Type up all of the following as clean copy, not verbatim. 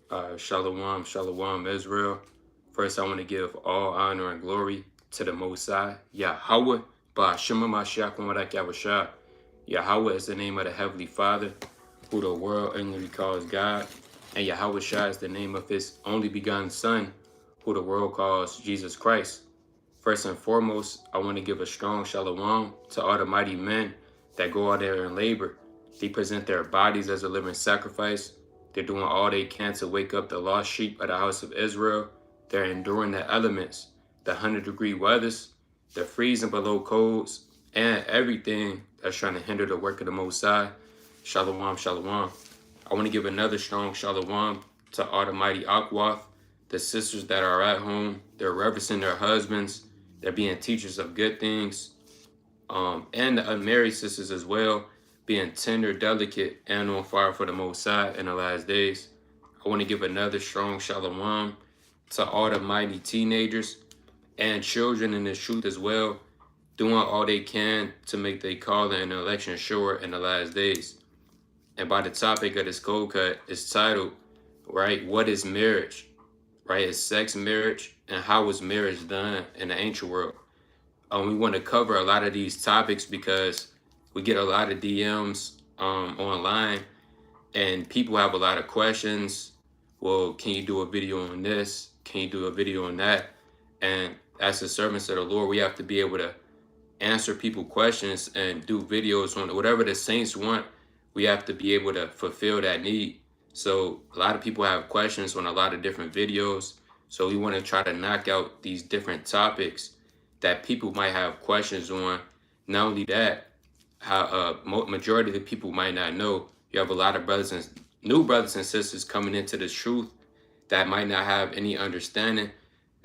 Shalom, shalom, Israel. First, I want to give all honor and glory to the Most High, Yahweh, Ba'ashema Mashiach Wamadak Yahushua. Yahweh is the name of the Heavenly Father, who the world ignorantly calls God, and Yahweh Shah is the name of His only begotten Son, who the world calls Jesus Christ. First and foremost, I want to give a strong shalom to all the mighty men that go out there and labor. They present their bodies as a living sacrifice. They're doing all they can to wake up the lost sheep of the house of Israel. They're enduring the elements, the 100-degree weathers, the freezing below codes, and everything that's trying to hinder the work of the Most High. Shalom, shalom. I want to give another strong shalom to all the mighty Akwath, the sisters that are at home. They're reverencing their husbands. They're being teachers of good things. And the unmarried sisters as well, being tender, delicate, and on fire for the Most High in the last days. I want to give another strong shalom to all the mighty teenagers and children in this truth as well, doing all they can to make their calling and election sure in the last days. And by the topic of this cold cut is titled, right, what is marriage? Right, is sex marriage, and how was marriage done in the ancient world? We want to cover a lot of these topics because we get a lot of DMs online, and people have a lot of questions. Well, can you do a video on this? Can you do a video on that? And as the servants of the Lord, we have to be able to answer people questions and do videos on whatever the saints want. We have to be able to fulfill that need. So a lot of people have questions on a lot of different videos. So we want to try to knock out these different topics that people might have questions on. Not only that, how majority of the people might not know. You have a lot of new brothers and sisters coming into this truth that might not have any understanding.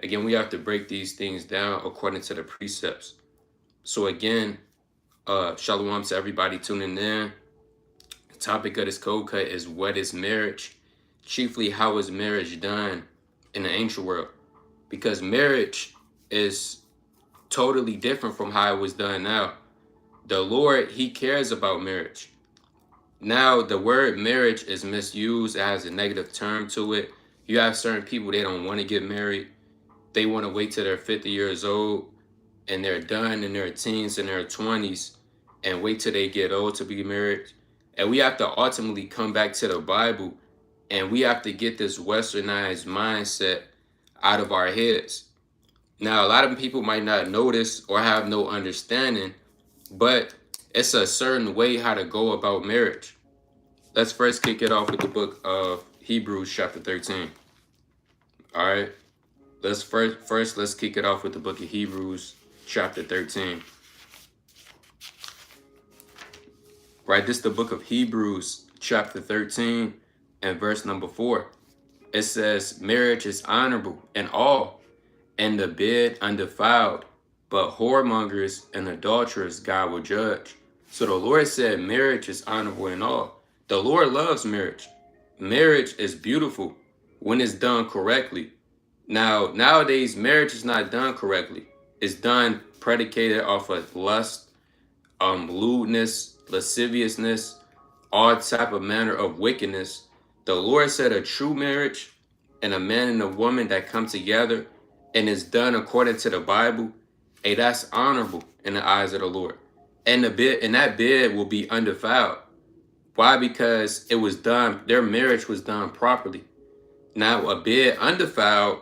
Again, we have to break these things down according to the precepts. So again, shalom to everybody tuning in. The topic of this code cut is what is marriage? Chiefly, how is marriage done in the ancient world? Because marriage is totally different from how it was done now. The Lord, He cares about marriage. Now, the word marriage is misused. It has a negative term to it. You have certain people, they don't want to get married. They want to wait till they're 50 years old and they're done in their teens and their 20s and wait till they get old to be married. And we have to ultimately come back to the Bible, and we have to get this westernized mindset out of our heads. Now, a lot of people might not notice or have no understanding, but it's a certain way how to go about marriage. Let's first kick it off with the book of Hebrews chapter 13. All right. Let's let's kick it off with the book of Hebrews chapter 13. Right, this is the book of Hebrews chapter 13 and verse number 4. It says, marriage is honorable in all, and the bed undefiled, but whoremongers and adulterers God will judge. So the Lord said marriage is honorable in all. The Lord loves marriage. Marriage is beautiful when it's done correctly. Now, nowadays, marriage is not done correctly. It's done predicated off of lust, lewdness, lasciviousness, all type of manner of wickedness. The Lord said a true marriage and a man and a woman that come together and is done according to the Bible, hey, that's honorable in the eyes of the Lord. And that bed will be undefiled. Why? Because it was done, their marriage was done properly. Now, a bed undefiled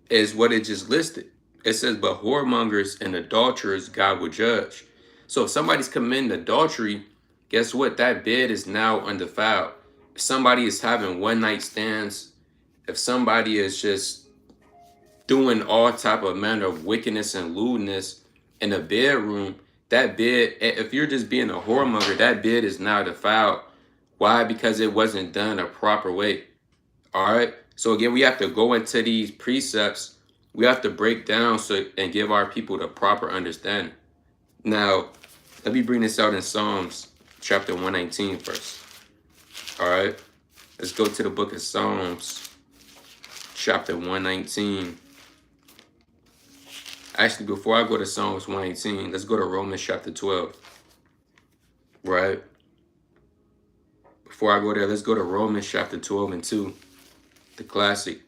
is what it just listed. It says, but whoremongers and adulterers God will judge. So if somebody's committing adultery, guess what? That bed is now undefiled. If somebody is having one night stands, if somebody is just doing all type of manner of wickedness and lewdness in a bedroom, that bed, if you're just being a whoremonger, that bed is now defiled. Why? Because it wasn't done a proper way. All right. So again, we have to go into these precepts. We have to break down and give our people the proper understanding. Now, let me bring this out in Psalms chapter 119 first. All right. Let's go to the book of Psalms chapter 119. Actually, before I go to Psalms 118, let's go to Romans chapter 12. Right? Before I go there, let's go to Romans chapter 12 and 2. the classic.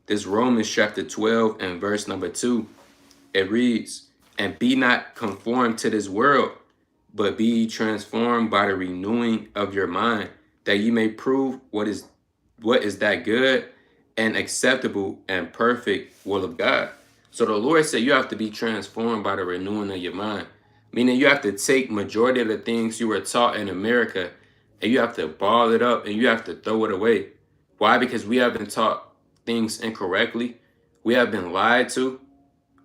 This Romans chapter 12 and verse number 2. It reads, "And be not conformed to this world, but be ye transformed by the renewing of your mind, that ye may prove what is that good and acceptable and perfect will of God." So the Lord said you have to be transformed by the renewing of your mind, meaning you have to take majority of the things you were taught in America and you have to ball it up and you have to throw it away. Why? Because we have been taught things incorrectly. We have been lied to.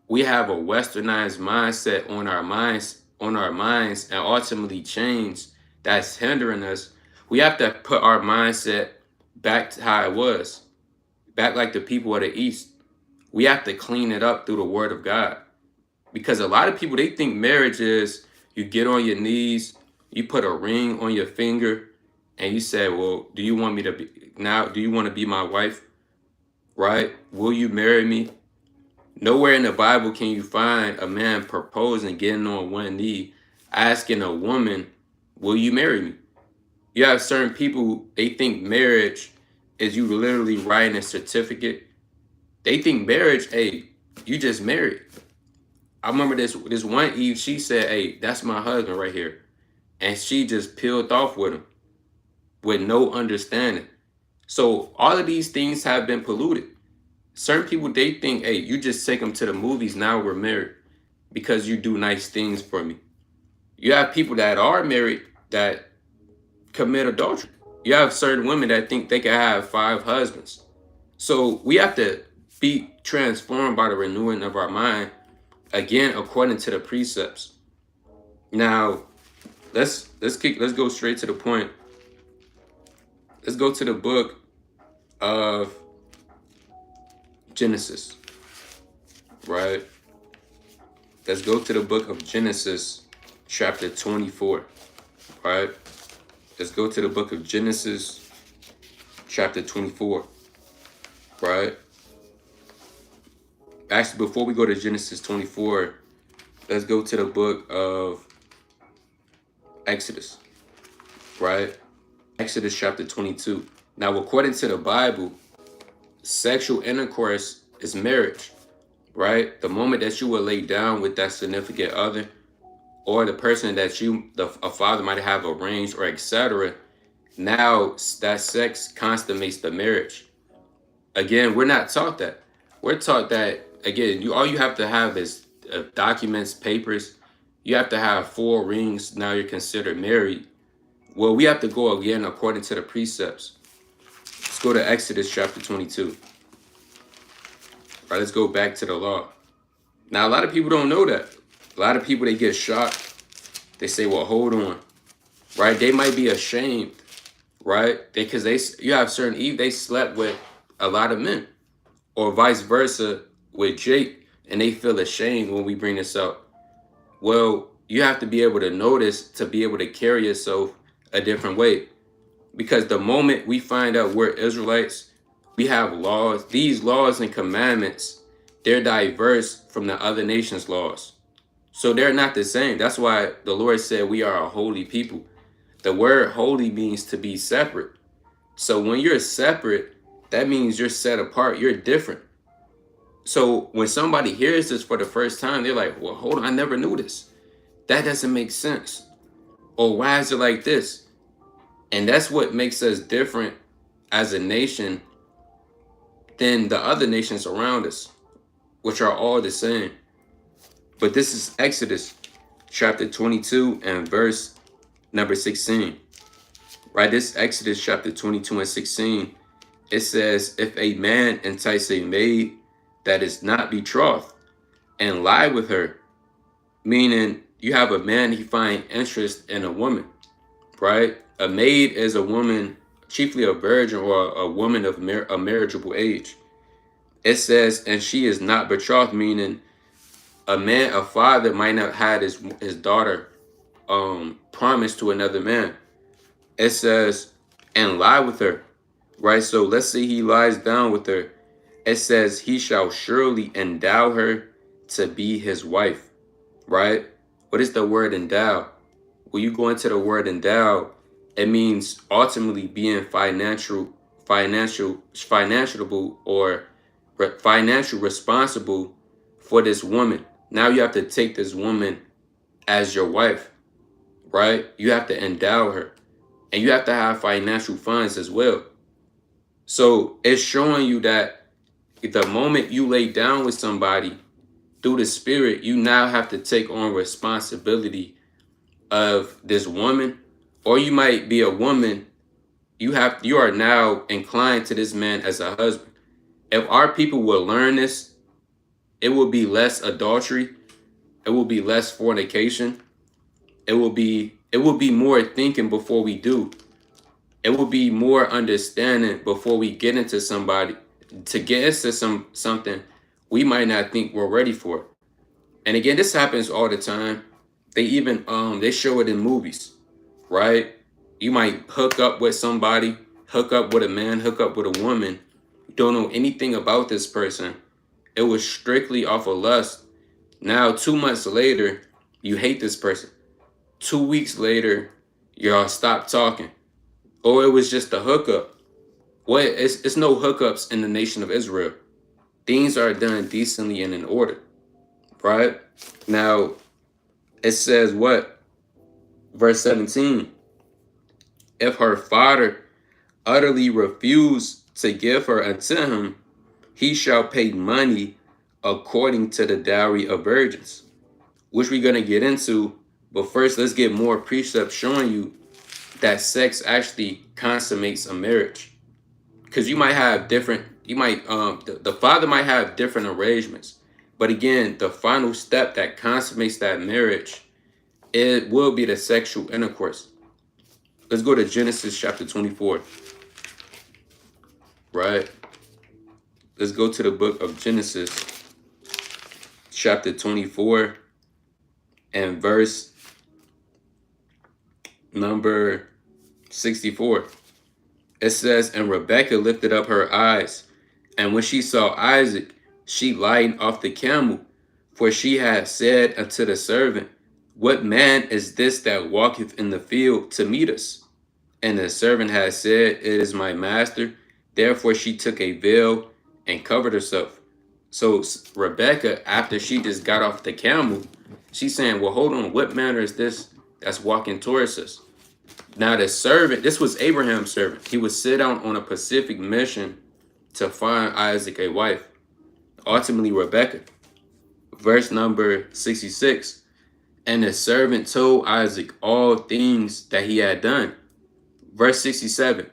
We have a westernized mindset on our minds and ultimately change that's hindering us. We have to put our mindset back to how it was, back like the people of the East. We have to clean it up through the word of God. Because a lot of people, they think marriage is you get on your knees, you put a ring on your finger, and you say, well, do you want me to be now? Do you want to be my wife? Right? Will you marry me? Nowhere in the Bible can you find a man proposing, getting on one knee, asking a woman, will you marry me? You have certain people, they think marriage is you literally writing a certificate. They think marriage, hey, you just married. I remember this one Eve, she said, hey, that's my husband right here. And she just peeled off with him with no understanding. So all of these things have been polluted. Certain people, they think, hey, you just take them to the movies, now we're married because you do nice things for me. You have people that are married that commit adultery. You have certain women that think they can have 5 husbands. So we have to be transformed by the renewing of our mind, again, according to the precepts. Now, let's go straight to the point. Let's go to the book of Genesis, right? Let's go to the book of Genesis, chapter 24, right? Let's go to the book of Genesis, chapter 24, right? Actually, before we go to Genesis 24, let's go to the book of Exodus, right? Exodus chapter 22. Now, according to the Bible, sexual intercourse is marriage, right? The moment that you will lay down with that significant other or the person that a father might have arranged or etc., now that sex consummates the marriage. Again, we're not taught that. We're taught that, again, all you have to have is documents, papers. You have to have 4 rings. Now you're considered married. Well, we have to go again according to the precepts. Let's go to Exodus chapter 22. All right, let's go back to the law. Now, a lot of people don't know that. A lot of people, they get shocked. They say, well, hold on, right? They might be ashamed, right? Because you have certain Eve, they slept with a lot of men, or vice versa with Jake, and they feel ashamed when we bring this up. Well, you have to be able to notice to be able to carry yourself a different way. Because the moment we find out we're Israelites, we have laws. These laws and commandments, they're diverse from the other nations' laws. So they're not the same. That's why the Lord said we are a holy people. The word holy means to be separate. So when you're separate, that means you're set apart. You're different. So when somebody hears this for the first time, they're like, well, hold on, I never knew this. That doesn't make sense. Or why is it like this? And that's what makes us different as a nation than the other nations around us, which are all the same. But this is Exodus chapter 22 and verse number 16. Right? This Exodus chapter 22 and 16. It says, if a man entice a maid that is not betrothed and lie with her, meaning you have a man, he find interest in a woman, right? A maid is a woman, chiefly a virgin or a woman of a marriageable age. It says, and she is not betrothed, meaning a father might not have his daughter promised to another man. It says, and lie with her, right? So let's say he lies down with her. It says, he shall surely endow her to be his wife, right? What is the word endow? When you go into the word endow, it means ultimately being financial or financial responsible for this woman. Now you have to take this woman as your wife, right? You have to endow her, and you have to have financial funds as well. So it's showing you that the moment you lay down with somebody through the spirit, you now have to take on responsibility of this woman, or you might be a woman. You are now inclined to this man as a husband. If our people will learn this, it will be less adultery, it will be less fornication, it will be more thinking before we do. It will be more understanding before we get into somebody, to get into something we might not think we're ready for. And again, this happens all the time. They even they show it in movies, right? You might hook up with somebody, hook up with a man, hook up with a woman, don't know anything about this person. It was strictly off of lust. Now 2 months later, you hate this person. 2 weeks later, y'all stop talking. Or it was just a hookup. Well, it's no hookups in the nation of Israel. Things are done decently and in order, right? Now, it says what? Verse 17. If her father utterly refuse to give her unto him, he shall pay money according to the dowry of virgins, which we're going to get into. But first, let's get more precepts showing you that sex actually consummates a marriage. Because you might have different, the father might have different arrangements. But again, the final step that consummates that marriage, it will be the sexual intercourse. Let's go to Genesis chapter 24. Right? Let's go to the book of Genesis chapter 24 and verse number 64. It says, and Rebekah lifted up her eyes, and when she saw Isaac, she lightened off the camel, for she had said unto the servant, what man is this that walketh in the field to meet us? And the servant had said, it is my master. Therefore she took a veil and covered herself. So Rebekah, after she just got off the camel, she's saying, well, hold on, what manner is this that's walking towards us? Now the servant, this was Abraham's servant. He would sit out on a specific mission to find Isaac a wife. Ultimately, Rebekah. Verse number 66. And the servant told Isaac all things that he had done. Verse 67.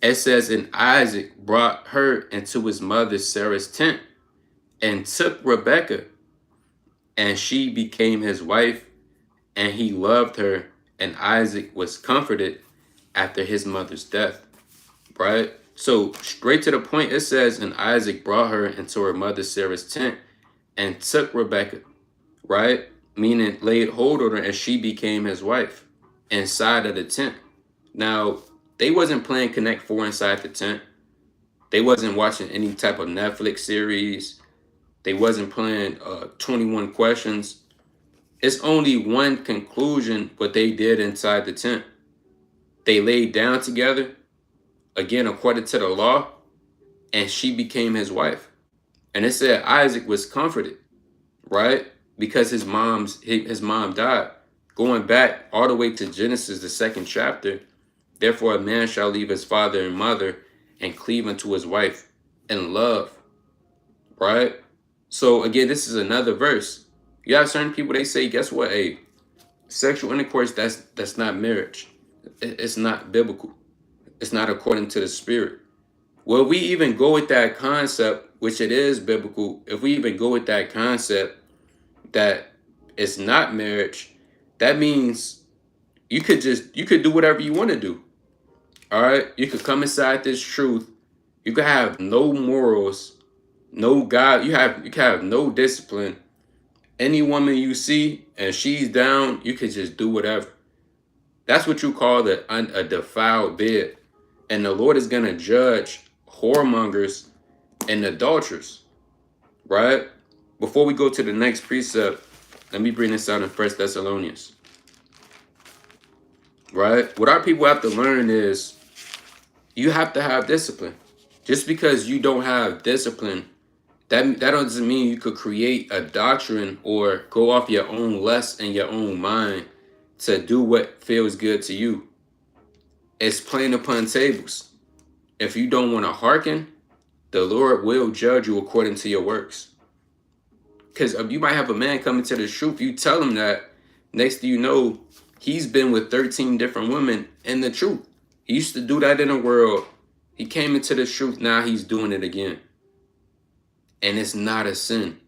It says, and Isaac brought her into his mother Sarah's tent and took Rebekah, and she became his wife, and he loved her, and Isaac was comforted after his mother's death. Right? So straight to the point, it says, and Isaac brought her into her mother Sarah's tent and took Rebekah, right? Meaning laid hold on her, and she became his wife inside of the tent. Now, they wasn't playing Connect 4 inside the tent. They wasn't watching any type of Netflix series. They wasn't playing 21 questions. It's only one conclusion what they did inside the tent. They laid down together, again, according to the law, and she became his wife. And it said Isaac was comforted, right? Because his mom died. Going back all the way to Genesis, the 2nd chapter, therefore a man shall leave his father and mother and cleave unto his wife in love, right? So again, this is another verse. You have certain people, they say, guess what? Hey, sexual intercourse, that's not marriage. It's not biblical. It's not according to the spirit. Well, we even go with that concept, which it is biblical. If we even go with that concept that it's not marriage, that means you could do whatever you want to do. All right. You could come inside this truth. You could have no morals, no God. You can have no discipline. Any woman you see and she's down, you could just do whatever. That's what you call a defiled bed. And the Lord is going to judge whoremongers and adulterers, right? Before we go to the next precept, let me bring this out in 1 Thessalonians, right? What our people have to learn is You have to have discipline. Just because you don't have discipline, that doesn't mean you could create a doctrine or go off your own lust and your own mind to do what feels good to you. It's plain upon tables. If you don't want to hearken, the Lord will judge you according to your works. Because you might have a man coming to the truth, you tell him that, next thing you know, he's been with 13 different women in the truth. He used to do that in the world. He came into the truth, now he's doing it again. And it's not a sin.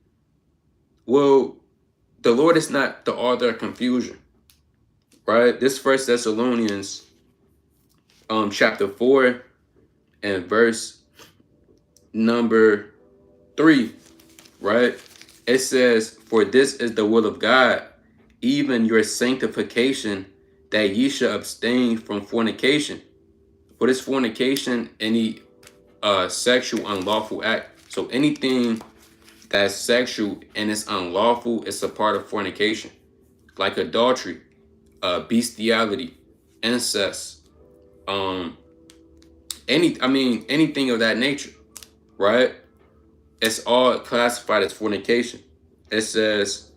Well, the Lord is not the author of confusion, right? This First Thessalonians chapter 4 and verse number 3, right? It says, "For this is the will of God, even your sanctification, that ye shall abstain from fornication." What is fornication? Any sexual unlawful act. So anything that's sexual and it's unlawful, it's a part of fornication. Like adultery, bestiality, incest, anything of that nature, right? It's all classified as fornication. It says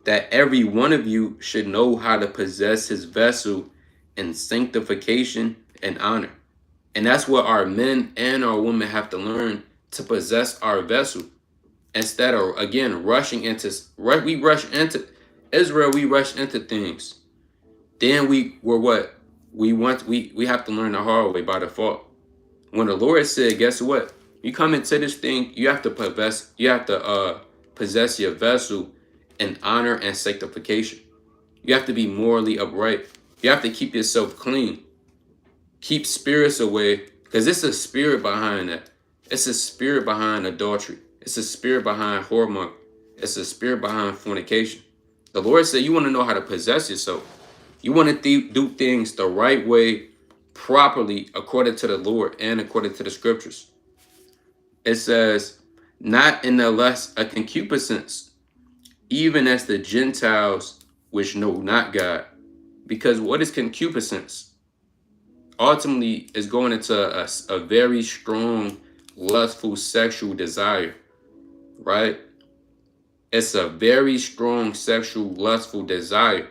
that every one of you should know how to possess his vessel in sanctification and honor. And that's what our men and our women have to learn, to possess our vessel. Instead of, again, rushing into, we rush into Israel, we rush into things. Then we have to learn the hard way by default. When the Lord said, guess what? You come into this thing, you have to possess your vessel in honor and sanctification. You have to be morally upright. You have to keep yourself clean. Keep spirits away, because it's a spirit behind that. It's a spirit behind adultery. It's a spirit behind whoremonger. It's a spirit behind fornication. The Lord said you want to know how to possess yourself. You want to do things the right way, properly, according to the Lord and according to the scriptures. It says, not in the lust of concupiscence, even as the Gentiles which know not God. Because what is concupiscence? Ultimately, is going into a very strong, lustful sexual desire, right? It's a very strong sexual, lustful desire.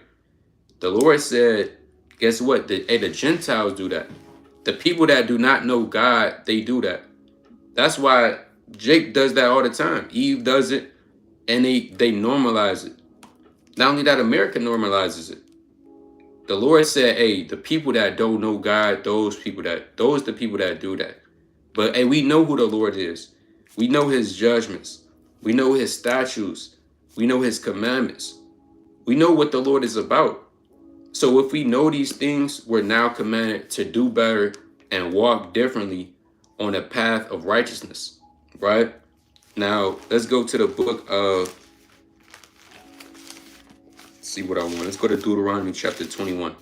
The Lord said, guess what? The Gentiles do that. The people that do not know God, they do that. That's why Jake does that all the time. Eve does it, and they normalize it. Not only that, America normalizes it. The Lord said, hey, the people that don't know God, those the people that do that. But hey, we know who the Lord is. We know his judgments. We know his statutes. We know his commandments. We know what the Lord is about. So if we know these things, we're now commanded to do better and walk differently on a path of righteousness, right? Now, let's go to the book of, see what I want. Let's go to Deuteronomy chapter 21.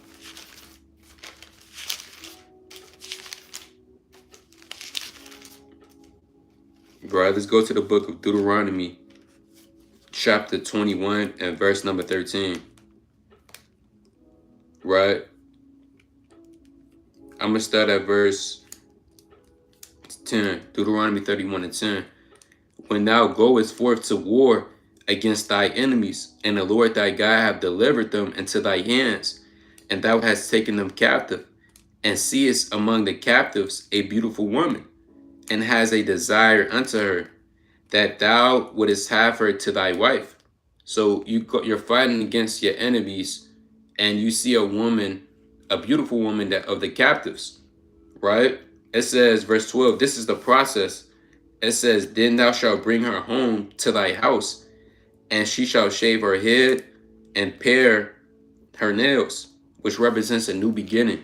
Right, let's go to the book of Deuteronomy chapter 21 and verse number 13. Right? I'm going to start at verse 10. Deuteronomy 31 and 10. When thou goest forth to war against thy enemies, and the Lord thy God have delivered them into thy hands, and thou hast taken them captive, and seest among the captives a beautiful woman, and has a desire unto her, that thou wouldest have her to thy wife. So you're fighting against your enemies, and you see a woman, a beautiful woman of the captives, right? It says, verse 12, this is the process. It says, then thou shalt bring her home to thy house, and she shall shave her head and pare her nails, which represents a new beginning.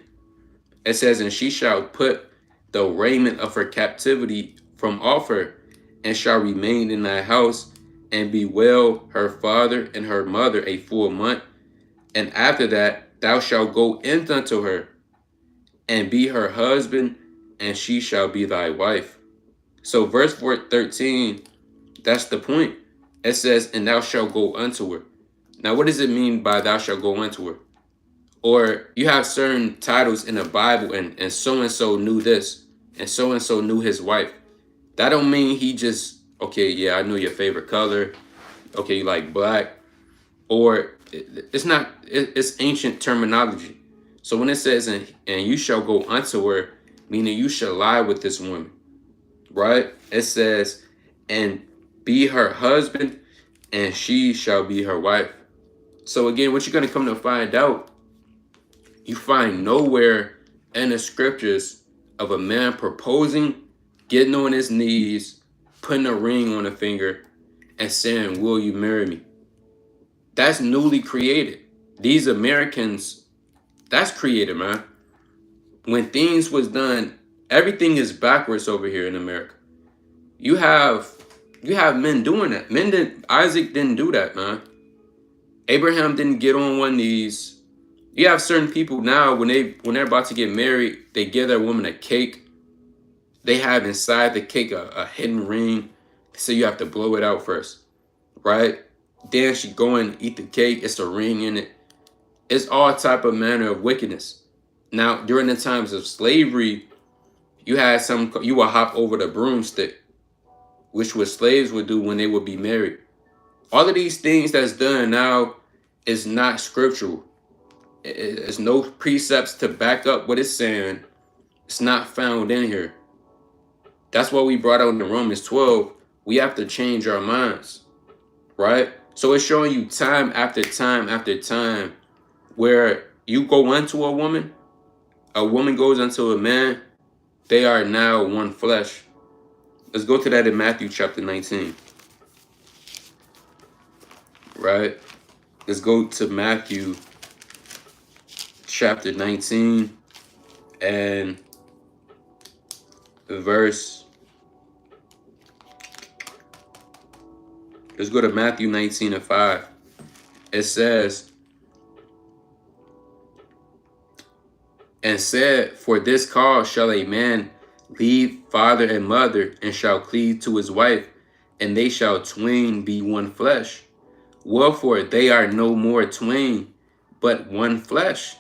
It says, and she shall put the raiment of her captivity from off her, and shall remain in thy house, and bewail her father and her mother a full month. And after that, thou shalt go in unto her, and be her husband, and she shall be thy wife. So verse 13, that's the point. It says, and thou shalt go unto her. Now, what does it mean by thou shalt go unto her? Or you have certain titles in the Bible, and so-and-so knew this. and so knew his wife. That don't mean he just, okay, yeah, I know your favorite color. Okay, you like black. Or it's not, it's ancient terminology. So when it says, and you shall go unto her, meaning you shall lie with this woman, right? It says, and be her husband, and she shall be her wife. So again, what you're going to come to find out, you find nowhere in the scriptures of a man proposing, getting on his knees, putting a ring on a finger, and saying, will you marry me? That's newly created. These Americans, that's created, man. When things was done, everything is backwards over here in America. You have men doing that. Isaac didn't do that, man. Abraham didn't get on one knees. You have certain people now when they're about to get married, they give their woman a cake. They have inside the cake a hidden ring. So you have to blow it out first, right? Then she go and eat the cake. It's a ring in it. It's all type of manner of wickedness. Now, during the times of slavery, you would hop over the broomstick, which what slaves would do when they would be married. All of these things that's done now is not scriptural. There's no precepts to back up what it's saying. It's not found in here. That's what we brought out in Romans 12. We have to change our minds, right? So it's showing you time after time after time where you go into a woman goes into a man, they are now one flesh. Let's go to that in Matthew chapter 19, right? Let's go to Matthew chapter 19 and verse. Let's go to Matthew 19 and 5. It says, and said, for this cause shall a man leave father and mother, and shall cleave to his wife, and they shall twain be one flesh. Wherefore they are no more twain, but one flesh.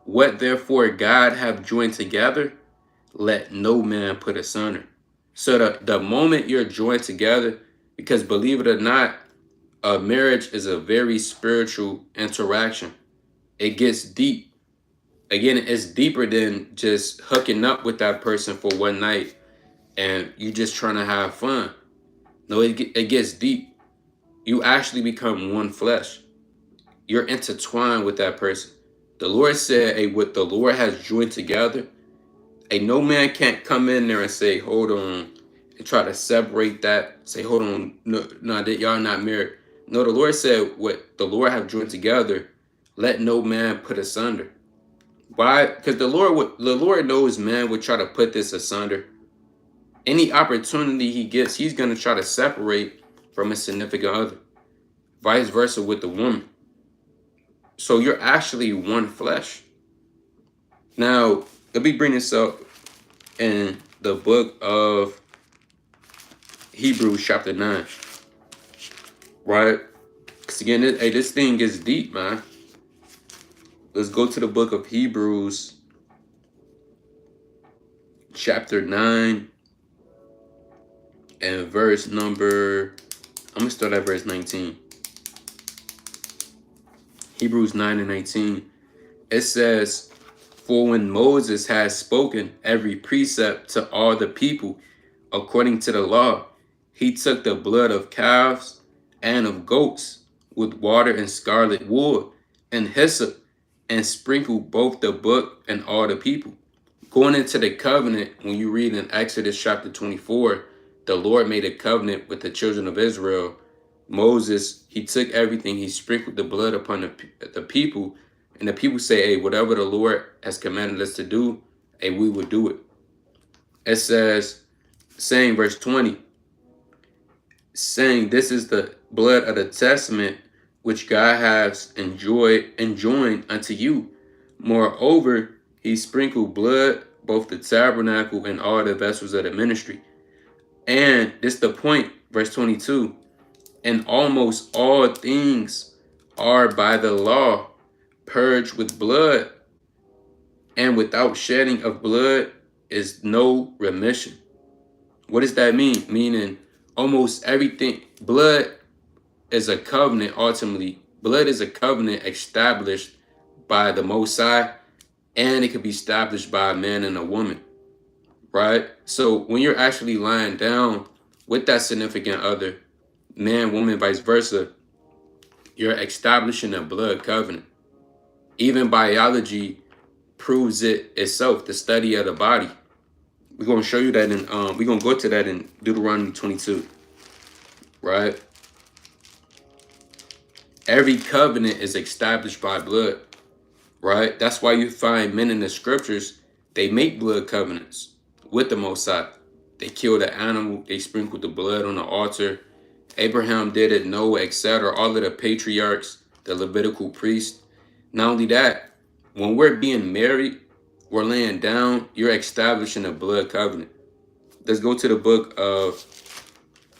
What therefore God hath joined together, let no man put asunder. So the moment you're joined together, because believe it or not, a marriage is a very spiritual interaction. It gets deep. Again, it's deeper than just hooking up with that person for one night and you just trying to have fun. No, it gets deep. You actually become one flesh. You're intertwined with that person. The Lord said, hey, what the Lord has joined together, hey, no man can't come in there and say, hold on, and try to separate that. Say, hold on, no, that y'all not married. No, the Lord said, what the Lord have joined together, let no man put asunder. Why? Because the Lord knows man would try to put this asunder. Any opportunity he gets, he's going to try to separate from a significant other. Vice versa with the woman. So you're actually one flesh. Now, let me bring this up in the book of Hebrews chapter 9. Right? Because again, this thing gets deep, man. Let's go to the book of Hebrews chapter 9 and verse number, I'm going to start at verse 19. Hebrews 9 and 19. It says, for when Moses had spoken every precept to all the people according to the law, he took the blood of calves and of goats with water and scarlet wool and hyssop, and sprinkled both the book and all the people. Going into the covenant, when you read in Exodus chapter 24, the Lord made a covenant with the children of Israel. Moses, he took everything, he sprinkled the blood upon the people, and the people say, hey, whatever the Lord has commanded us to do, hey, we will do it. It says, saying verse 20, saying, this is the blood of the testament which God has enjoined unto you. Moreover, he sprinkled blood, both the tabernacle and all the vessels of the ministry. And this is the point, verse 22. And almost all things are by the law purged with blood, and without shedding of blood is no remission. What does that mean? Meaning almost everything, blood is a covenant ultimately. Blood is a covenant established by the Most High, and it could be established by a man and a woman, right? So when you're actually lying down with that significant other, man, woman, vice versa, you're establishing a blood covenant. Even biology proves it itself, the study of the body. We're gonna show you that in we're gonna go to that in Deuteronomy 22, right? Every covenant is established by blood, right? That's why you find men in the scriptures, they make blood covenants with the Most High. They kill the animal, they sprinkle the blood on the altar. Abraham did it, Noah, etc. All of the patriarchs, the Levitical priests. Not only that, when we're being married, we're laying down, you're establishing a blood covenant. Let's go to the book of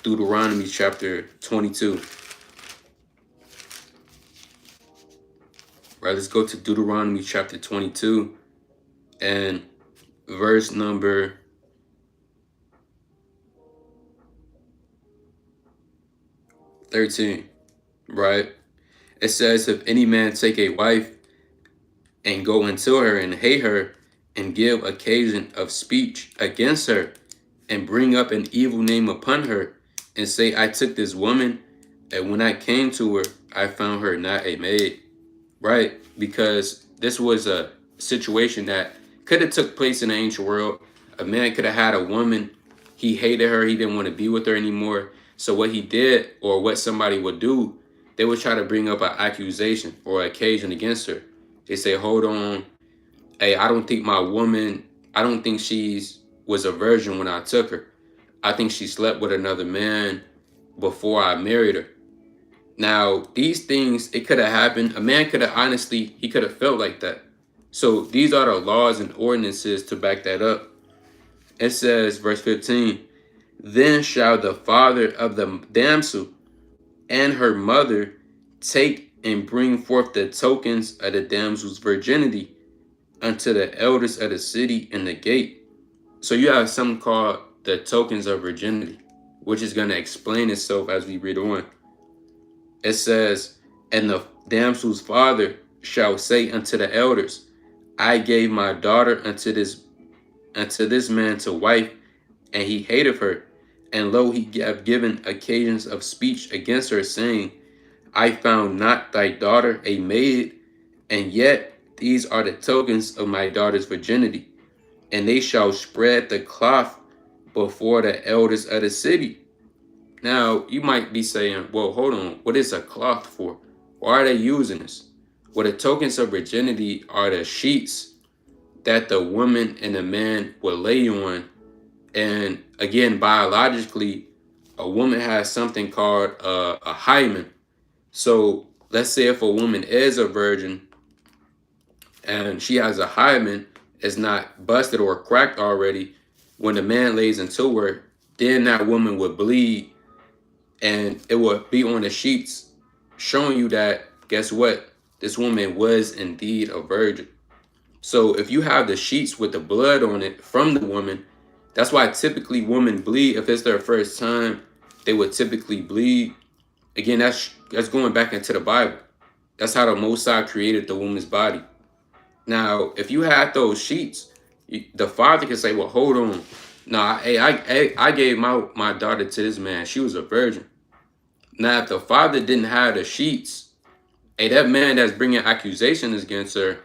Deuteronomy chapter 22. Right, let's go to Deuteronomy chapter 22 and verse number 13, right? It says, if any man take a wife and go unto her and hate her and give occasion of speech against her and bring up an evil name upon her and say, I took this woman, and when I came to her, I found her not a maid, right? Because this was a situation that could have took place in the ancient world. A man could have had a woman, he hated her, he didn't want to be with her anymore. So what he did, or what somebody would do, they would try to bring up an accusation or occasion against her. They say, hold on, hey, I don't think she's was a virgin when I took her. I think she slept with another man before I married her. Now, these things, it could have happened. A man could have honestly, he could have felt like that. So these are the laws and ordinances to back that up. It says, verse 15, then shall the father of the damsel and her mother take and bring forth the tokens of the damsel's virginity unto the elders of the city in the gate. So you have something called the tokens of virginity, which is going to explain itself as we read on. It says, and the damsel's father shall say unto the elders, I gave my daughter unto this man to wife, and he hated her. And lo, he have given occasions of speech against her, saying, I found not thy daughter a maid, and yet these are the tokens of my daughter's virginity. And they shall spread the cloth before the elders of the city. Now, you might be saying, well, hold on, what is a cloth for? Why are they using this? Well, the tokens of virginity are the sheets that the woman and the man will lay on. And again, biologically, a woman has something called a hymen. So let's say if a woman is a virgin and she has a hymen, it's not busted or cracked already, when the man lays into her, then that woman would bleed, and it would be on the sheets showing you that, guess what? This woman was indeed a virgin. So if you have the sheets with the blood on it from the woman, that's why typically women bleed. If it's their first time, they would typically bleed. Again, that's going back into the Bible. That's how the Most High created the woman's body. Now, if you had those sheets, the father can say, well, hold on. Nah, hey, I gave my daughter to this man. She was a virgin. Now, if the father didn't have the sheets, hey, that man that's bringing accusations against her,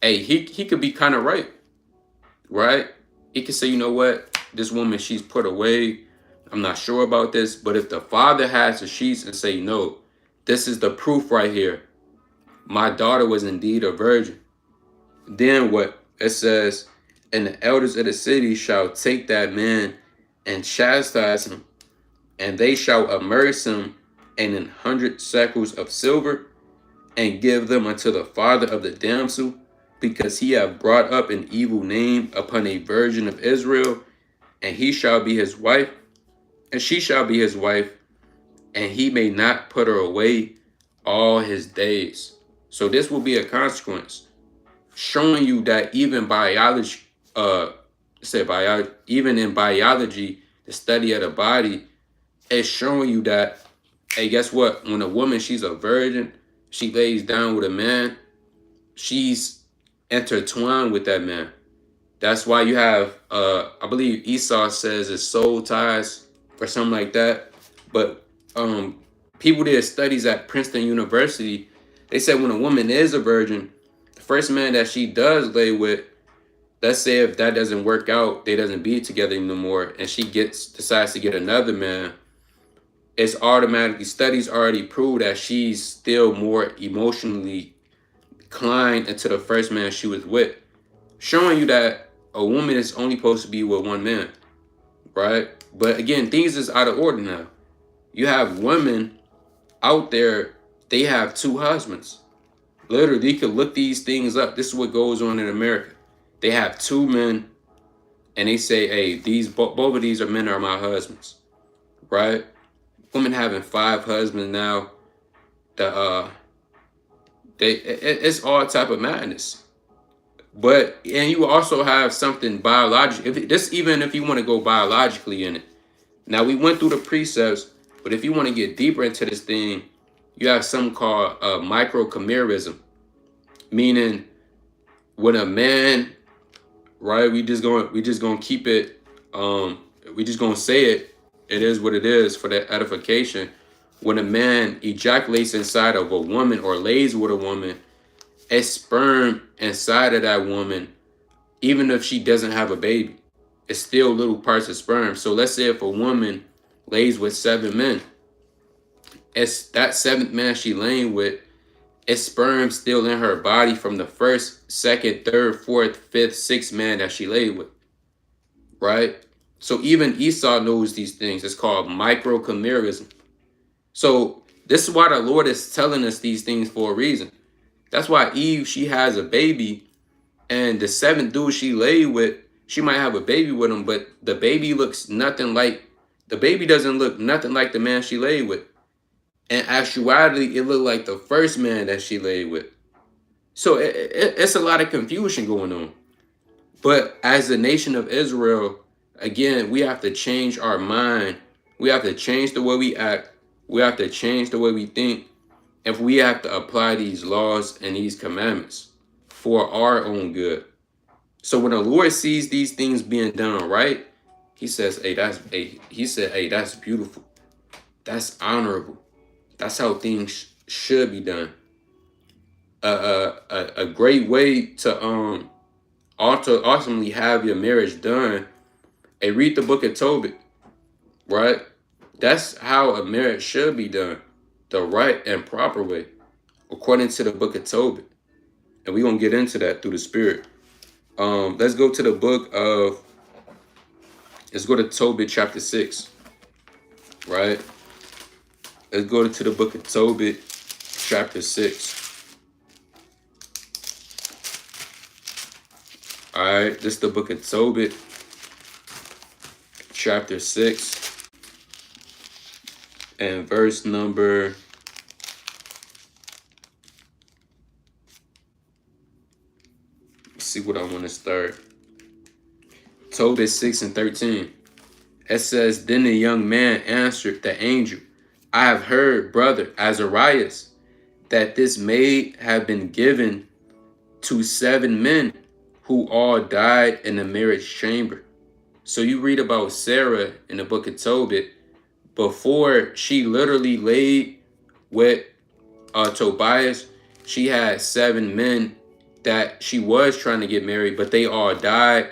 hey, he could be kind of right? He could say, you know what? This woman, she's put away. I'm not sure about this. But if the father has the sheets and say, no, this is the proof right here. My daughter was indeed a virgin. Then what? It says, and the elders of the city shall take that man and chastise him, and they shall immerse him in 100 shekels of silver, and give them unto the father of the damsel, because he have brought up an evil name upon a virgin of Israel, and he shall be his wife, and she shall be his wife, and he may not put her away all his days. So this will be a consequence, showing you that even biology, said even in biology, the study of the body, it's showing you that, hey, guess what? When a woman, she's a virgin, she lays down with a man, she's intertwined with that man. That's why you have, I believe Esau says it's soul ties or something like that. But people did studies at Princeton University. They said when a woman is a virgin, the first man that she does lay with, let's say if that doesn't work out, they doesn't be together anymore, and she decides to get another man, it's automatically, studies already prove that she's still more emotionally inclined into the first man she was with, showing you that a woman is only supposed to be with one man, right? But again, things is out of order now. You have women out there, they have two husbands. Literally, you could look these things up. This is what goes on in America. They have two men, and they say, "Hey, both of these men are my husbands," right? Women having 5 husbands now. It's all type of madness. But and you also have something biological. Even if you want to go biologically in it. Now we went through the precepts, but if you want to get deeper into this thing, you have something called microchimerism, meaning when a man, right? We just gonna keep it. We just gonna say it. It is what it is for that edification. When a man ejaculates inside of a woman or lays with a woman, a sperm inside of that woman, even if she doesn't have a baby, it's still little parts of sperm. So let's say if a woman lays with 7 men, it's that 7th man she laying with, it's sperm still in her body from the first, second, third, fourth, fifth, sixth man that she laid with, right? So even Esau knows these things. It's called microchimerism. So this is why the Lord is telling us these things for a reason. That's why Eve, she has a baby, and the 7th dude she laid with, she might have a baby with him, but the baby doesn't look nothing like the man she laid with. In actuality, it looked like the first man that she laid with. So it's a lot of confusion going on. But as the nation of Israel, again, we have to change our mind. We have to change the way we act. We have to change the way we think. If we have to apply these laws and these commandments for our own good. So when the Lord sees these things being done right, he says, hey, that's beautiful. That's honorable. That's how things should be done. A great way to ultimately have your marriage done. Hey, read the book of Tobit, right? That's how a marriage should be done, the right and proper way, according to the book of Tobit. And we're gonna get into that through the Spirit. Let's go to Tobit chapter 6, right? Let's go to the book of Tobit chapter 6. All right, this is the book of Tobit chapter 6 and verse number, let's see what I want to start. Tobit 6 and 13. It says, then the young man answered the angel, I have heard, brother Azarias, that this maid have been given to 7 men who all died in the marriage chamber. So you read about Sarah in the book of Tobit. Before she literally laid with Tobias, she had 7 men that she was trying to get married, but they all died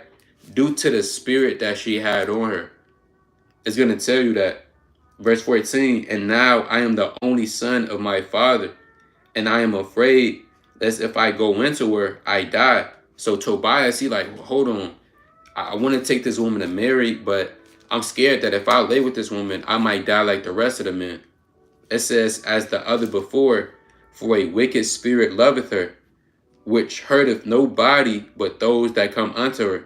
due to the spirit that she had on her. It's going to tell you that. Verse 14, and now I am the only son of my father, and I am afraid lest if I go into her, I die. So Tobias, he like, hold on. I want to take this woman to marry, but I'm scared that if I lay with this woman, I might die like the rest of the men. It says, as the other before, for a wicked spirit loveth her, which hurteth nobody but those that come unto her.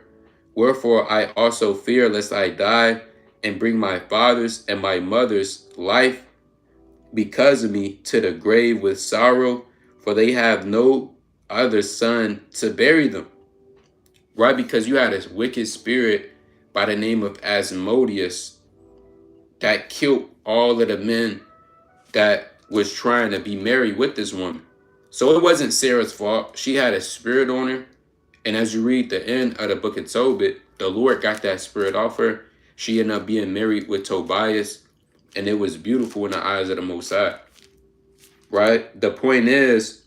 Wherefore I also fear lest I die and bring my father's and my mother's life because of me to the grave with sorrow, for they have no other son to bury them. right? Because you had this wicked spirit by the name of Asmodeus that killed all of the men that was trying to be married with this woman. So it wasn't Sarah's fault. She had a spirit on her. And as you read the end of the book of Tobit, the Lord got that spirit off her. She ended up being married with Tobias. And it was beautiful in the eyes of the Most High. Right? The point is,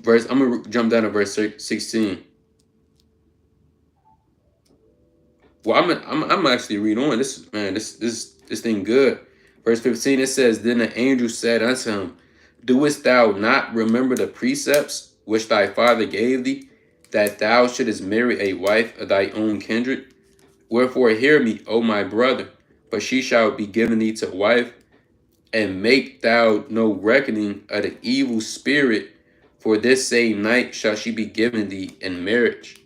I'm going to jump down to verse 16. Well, I'm actually read on. This thing good. Verse 15, it says, Then the angel said unto him, Doest thou not remember the precepts which thy father gave thee, that thou shouldest marry a wife of thy own kindred? Wherefore hear me, O my brother, for she shall be given thee to wife, and make thou no reckoning of the evil spirit, for this same night shall she be given thee in marriage.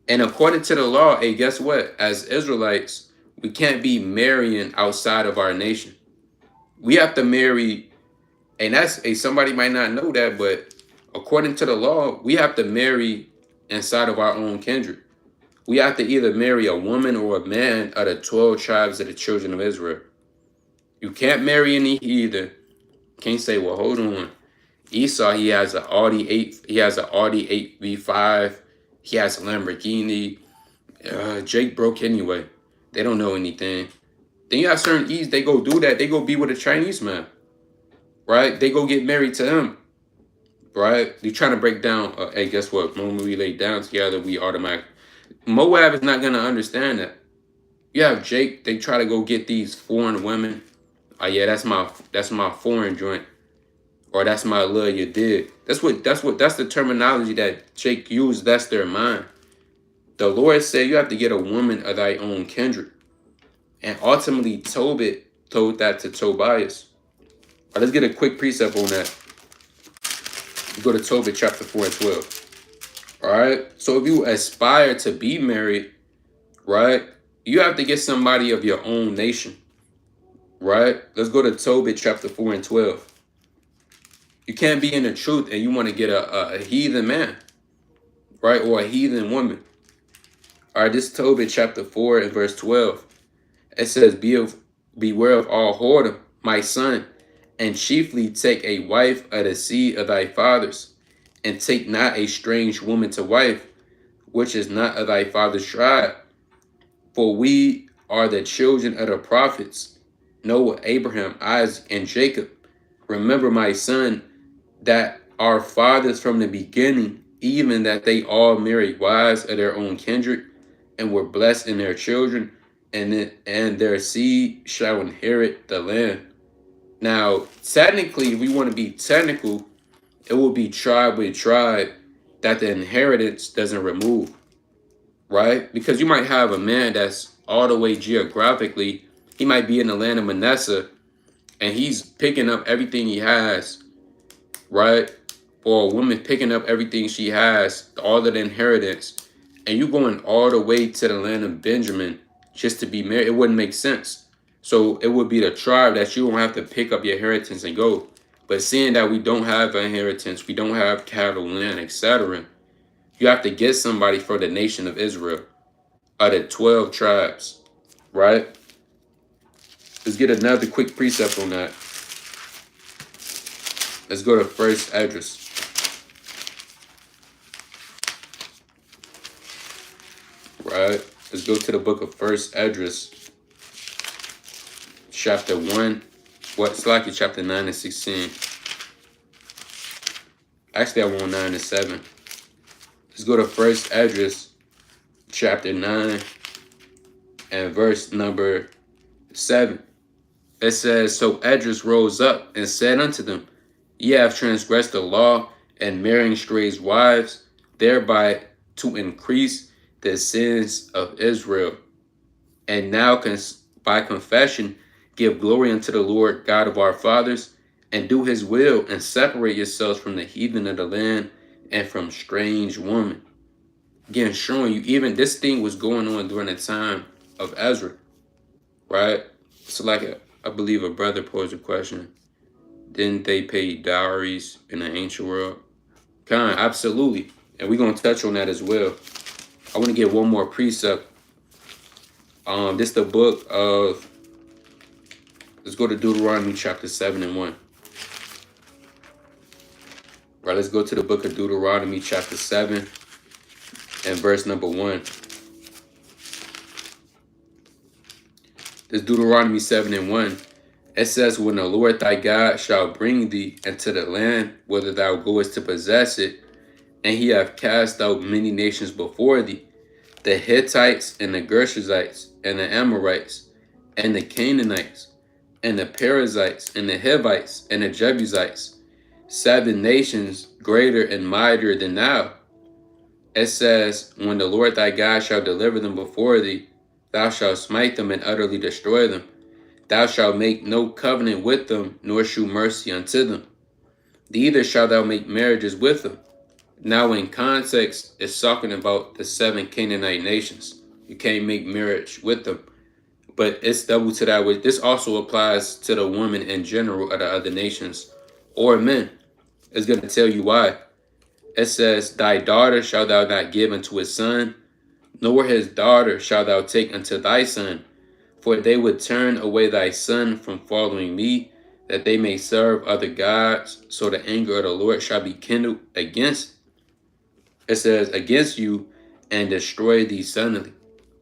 And according to the law, hey, guess what? As Israelites, we can't be marrying outside of our nation. We have to marry, and somebody might not know that, but according to the law, we have to marry inside of our own kindred. We have to either marry a woman or a man of the 12 tribes of the children of Israel. You can't marry any heathen. Can't say, well, hold on. Esau, he has an Audi 8, he has an Audi 8 V5, he has a Lamborghini. Jake broke anyway. They don't know anything. Then you have certain E's, they go do that. They go be with a Chinese man. Right? They go get married to him. Right? You're trying to break down, hey, guess what? When we lay down together, we automatic. Moab is not going to understand that. You have Jake, they try to go get these foreign women. Oh yeah, that's my foreign joint. Or that's my love you did. That's the terminology that Jake used. That's their mind. The Lord said you have to get a woman of thy own kindred. And ultimately, Tobit told that to Tobias. All right, let's get a quick precept on that. You go to Tobit chapter 4 and 12. All right. So if you aspire to be married, right, you have to get somebody of your own nation. Right. Let's go to Tobit chapter 4 and 12. You can't be in the truth and you want to get a heathen man, right, or a heathen woman. All right, this is Tobit chapter 4 and verse 12. It says, Beware of all whoredom, my son, and chiefly take a wife of the seed of thy fathers, and take not a strange woman to wife, which is not of thy father's tribe. For we are the children of the prophets, Noah, Abraham, Isaac, and Jacob. Remember, my son, that our fathers from the beginning, even that they all married wives of their own kindred, and were blessed in their children, and their seed shall inherit the land. Now, technically, if we want to be technical, it will be tribe with tribe that the inheritance doesn't remove, right? Because you might have a man that's all the way geographically, he might be in the land of Manasseh, and he's picking up everything he has, right? Or a woman picking up everything she has, all of the inheritance, and you going all the way to the land of Benjamin just to be married, it wouldn't make sense. So it would be the tribe that you don't have to pick up your inheritance and go. But seeing that we don't have an inheritance, we don't have cattle, land, etc., you have to get somebody for the nation of Israel, out of 12 tribes, right? Let's get another quick precept on that. Let's go to first address. Right? Let's go to the book of First Esdras, chapter 1. It's like chapter 9 and 16. Actually, I want 9 and 7. Let's go to First Esdras, chapter 9, and verse number 7. It says, So Esdras rose up and said unto them, Ye have transgressed the law, and marrying straight wives, thereby to increase the sins of Israel. And now by confession give glory unto the Lord God of our fathers, and do his will, and separate yourselves from the heathen of the land, and from strange women. Again, showing you even this thing was going on during the time of Ezra, right? So like I believe a brother posed a question. Didn't they pay dowries in the ancient world? Absolutely. And we're going to touch on that as well. I want to get one more precept. This is the book of, let's go to Deuteronomy chapter 7 and 1. Right, let's go to the book of Deuteronomy chapter 7 and verse number 1. This Deuteronomy 7 and 1. It says, when the Lord thy God shall bring thee into the land whither thou goest to possess it, and he hath cast out many nations before thee, the Hittites and the Gershites and the Amorites and the Canaanites and the Perizzites and the Hivites and the Jebusites, 7 nations greater and mightier than thou. It says, when the Lord thy God shall deliver them before thee, thou shalt smite them and utterly destroy them. Thou shalt make no covenant with them, nor shew mercy unto them. Neither shalt thou make marriages with them. Now in context, it's talking about the 7 Canaanite nations. You can't make marriage with them. But it's double to that. This also applies to the women in general of the other nations or men. It's going to tell you why. It says, thy daughter shalt thou not give unto his son, nor his daughter shalt thou take unto thy son. For they would turn away thy son from following me, that they may serve other gods, so the anger of the Lord shall be kindled against. It says, against you, and destroy thee suddenly.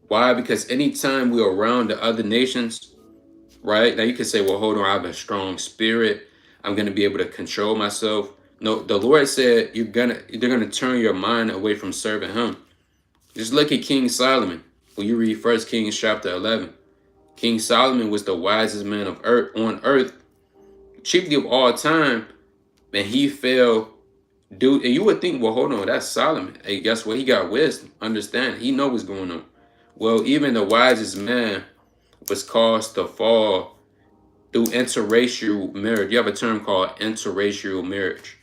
Why? Because anytime we're around the other nations, right? Now you can say, well, hold on, I have a strong spirit. I'm going to be able to control myself. No, the Lord said they're gonna turn your mind away from serving him. Just look at King Solomon. When you read 1 Kings chapter 11, King Solomon was the wisest man of earth on earth, chiefly of all time, and he fell. Dude, and you would think, well, hold on, that's Solomon. Hey, guess what? He got wisdom, understanding. He know what's going on. Well, even the wisest man was caused to fall through interracial marriage. You have a term called interracial marriage,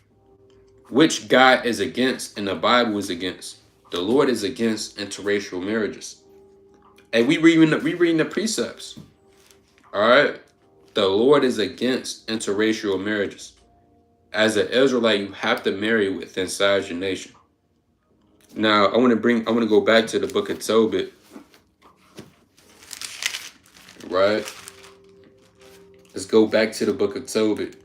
which God is against and the Bible is against. The Lord is against interracial marriages. And we reading the precepts. All right. The Lord is against interracial marriages. As an Israelite, you have to marry within inside your nation. Now, I want to go back to the book of Tobit. Right? Let's go back to the book of Tobit.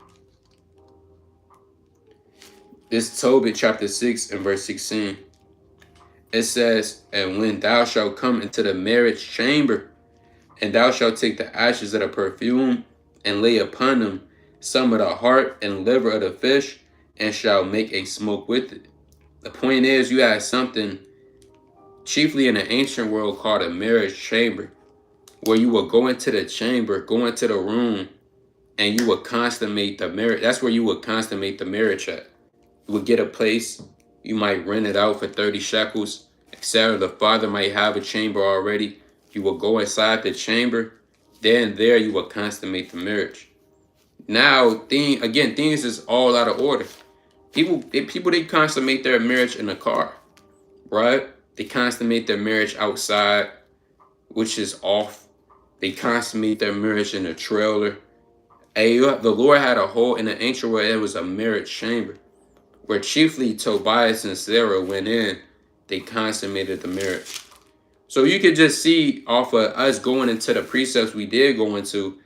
This Tobit chapter 6 and verse 16. It says, and when thou shalt come into the marriage chamber, and thou shalt take the ashes of the perfume, and lay upon them some of the heart and liver of the fish, and shall make a smoke with it. The point is, you have something chiefly in the ancient world called a marriage chamber, where you will go into the chamber, go into the room, and you will consummate the marriage. That's where you will consummate the marriage at. You would get a place. You might rent it out for 30 shekels, etc. The father might have a chamber already. You will go inside the chamber. Then there you will consummate the marriage. Now, things is all out of order. People they consummate their marriage in a car, right? They consummate their marriage outside, which is off. They consummate their marriage in a trailer. The Lord had a whole, in the ancient world, it was a marriage chamber, where chiefly Tobias and Sarah went in. They consummated the marriage. So you could just see off of us going into the precepts we did go into,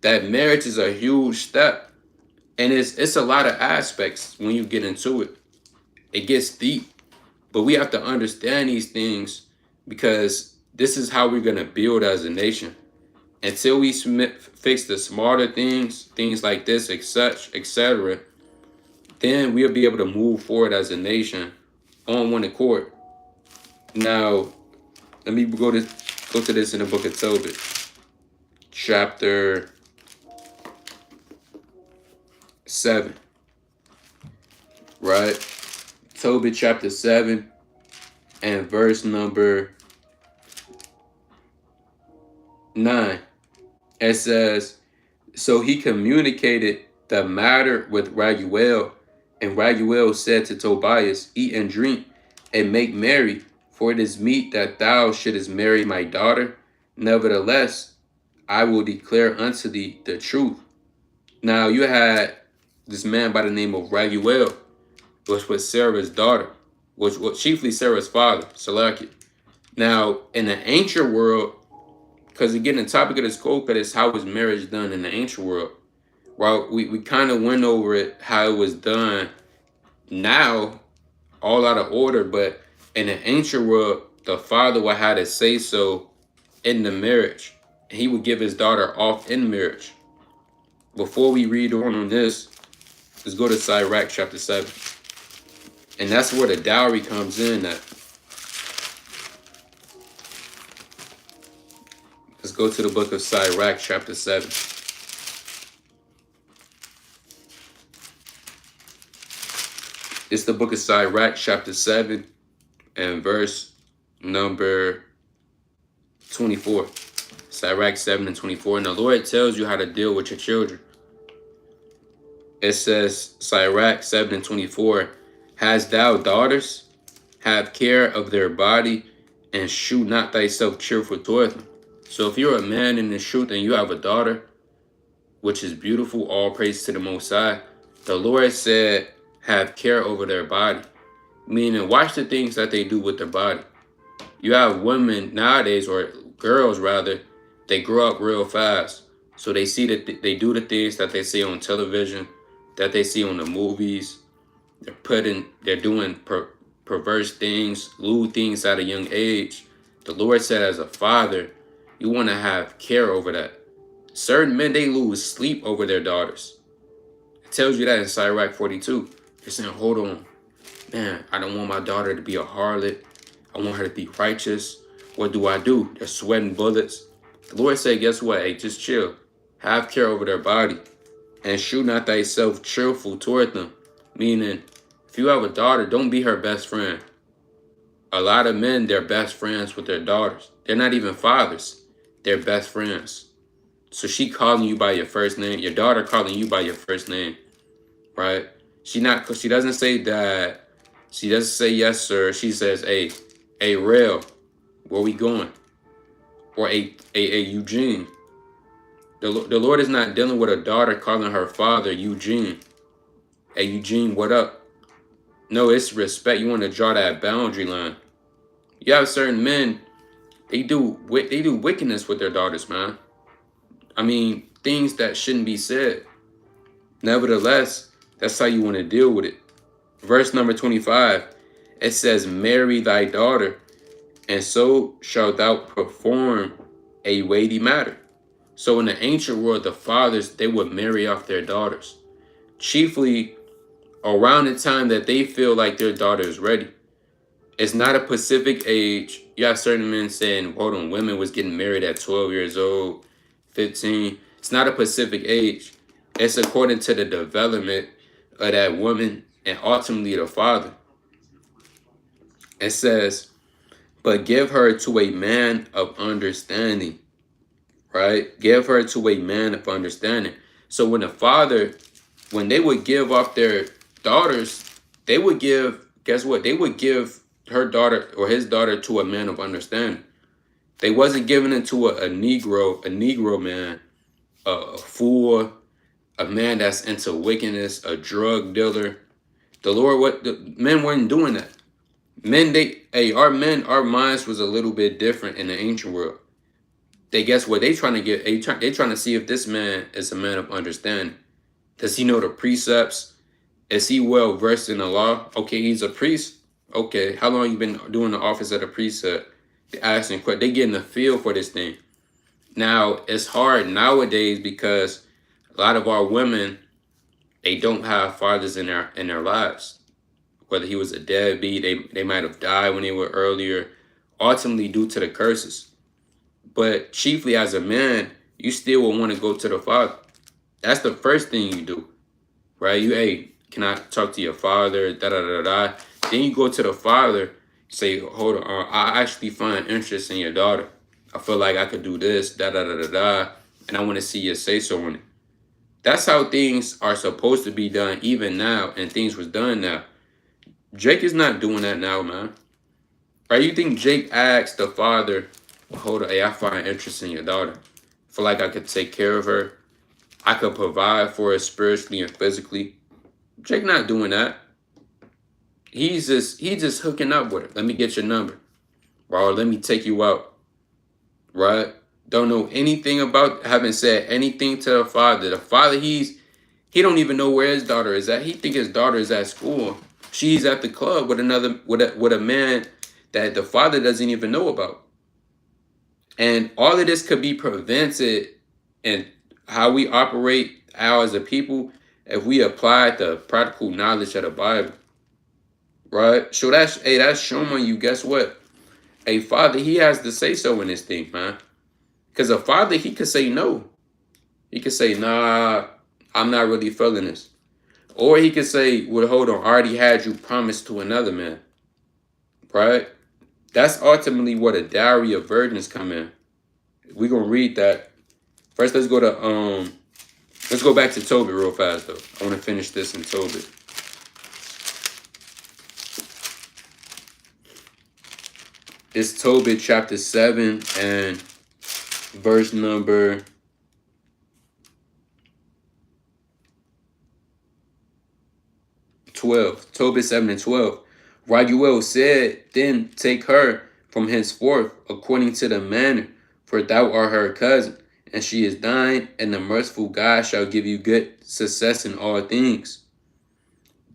that marriage is a huge step. And it's a lot of aspects when you get into it. It gets deep. But we have to understand these things, because this is how we're going to build as a nation. Until we fix the smarter things like this, etc., then we'll be able to move forward as a nation on one accord. Now, let me go to this in the book of Tobit, chapter 7. Right? Tobit chapter 7 and verse number 9. It says, so he communicated the matter with Raguel, and Raguel said to Tobias, eat and drink and make merry, for it is meet that thou shouldest marry my daughter. Nevertheless, I will declare unto thee the truth. Now you had this man by the name of Raguel, which was Sarah's daughter. which was chiefly Sarah's father, Salaki. Now, in the ancient world, because again, the topic of this code is how was marriage done in the ancient world. Well, we kind of went over it, how it was done now, all out of order, but in the ancient world, the father would have to say so in the marriage. He would give his daughter off in marriage. Before we read on this, let's go to Sirach chapter 7. And that's where the dowry comes in at. Let's go to the book of Sirach chapter 7. It's the book of Sirach chapter 7 and verse number 24. Sirach 7 and 24. And the Lord tells you how to deal with your children. It says, Sirach 7 and 24, Hast thou daughters? Have care of their body, and shew not thyself cheerful toward them. So if you're a man in the truth and you have a daughter, which is beautiful, all praise to the Most High, the Lord said, have care over their body. Meaning, watch the things that they do with their body. You have women nowadays, or girls rather, they grow up real fast. So they see that they do the things that they see on television, that they see on the movies. They're doing perverse things, lewd things at a young age. The Lord said, as a father, you want to have care over that. Certain men, they lose sleep over their daughters. It tells you that in Sirach 42. They're saying, hold on, man, I don't want my daughter to be a harlot. I want her to be righteous. What do? They're sweating bullets. The Lord said, guess what? Hey, just chill. Have care over their body. And shew not thyself cheerful toward them. Meaning, if you have a daughter, don't be her best friend. A lot of men, they're best friends with their daughters. They're not even fathers. They're best friends. So she calling you by your first name. Your daughter calling you by your first name. Right? She doesn't say dad. She doesn't say yes, sir. She says, hey, Rail, where we going? Or hey, Eugene. The Lord is not dealing with a daughter calling her father Eugene. Hey, Eugene, what up? No, it's respect. You want to draw that boundary line. You have certain men, they do wickedness with their daughters, man. I mean, things that shouldn't be said. Nevertheless, that's how you want to deal with it. Verse number 25, it says, marry thy daughter, and so shalt thou perform a weighty matter. So in the ancient world, the fathers, they would marry off their daughters, chiefly around the time that they feel like their daughter is ready. It's not a specific age. You have certain men saying, hold on, women was getting married at 12 years old, 15. It's not a specific age. It's according to the development of that woman and ultimately the father. It says, but give her to a man of understanding. Right? Give her to a man of understanding. So when the father, when they would give off their daughters, they would give, guess what? They would give her daughter or his daughter to a man of understanding. They wasn't giving it to a Negro man, a fool, a man that's into wickedness, a drug dealer. The Lord, the men weren't doing that. Our minds was a little bit different in the ancient world. They guess what? They trying to see if this man is a man of understanding. Does he know the precepts? Is he well versed in the law? Okay, he's a priest. Okay, how long you been doing the office of the priest? They asking questions. They getting a feel for this thing. Now it's hard nowadays because a lot of our women, they don't have fathers in their lives. Whether he was a deadbeat, they might have died when they were earlier, ultimately due to the curses. But chiefly as a man, you still will want to go to the father. That's the first thing you do, right? Hey, can I talk to your father? Da-da-da-da. Then you go to the father, say, hold on, I actually find interest in your daughter. I feel like I could do this, da-da-da-da-da, and I want to see your say-so on it. That's how things are supposed to be done even now, and things was done now. Jake is not doing that now, man. Right? You think Jake asked the father, hold on, hey, I find interest in your daughter. I feel like I could take care of her. I could provide for her spiritually and physically. Jake not doing that. he's just hooking up with her. Let me get your number, or let me take you out, right? Don't know anything about, haven't said anything to the father. The father, he don't even know where his daughter is at. He think his daughter is at school. She's at the club with another with a man that the father doesn't even know about. And all of this could be prevented in how we operate as a people if we apply the practical knowledge of the Bible. Right? So that's showing you, guess what? A father, he has to say so in this thing, man. Because a father, he could say no. He could say, nah, I'm not really feeling this. Or he could say, well, hold on, I already had you promised to another man. Right? That's ultimately where the dowry of virgins come in. We're gonna read that. First, let's go back to Tobit real fast though. I want to finish this in Tobit. It's Tobit chapter 7 and verse number 12. Tobit 7 and 12. Raguel said, then take her from henceforth according to the manner, for thou art her cousin, and she is thine, and the merciful God shall give you good success in all things.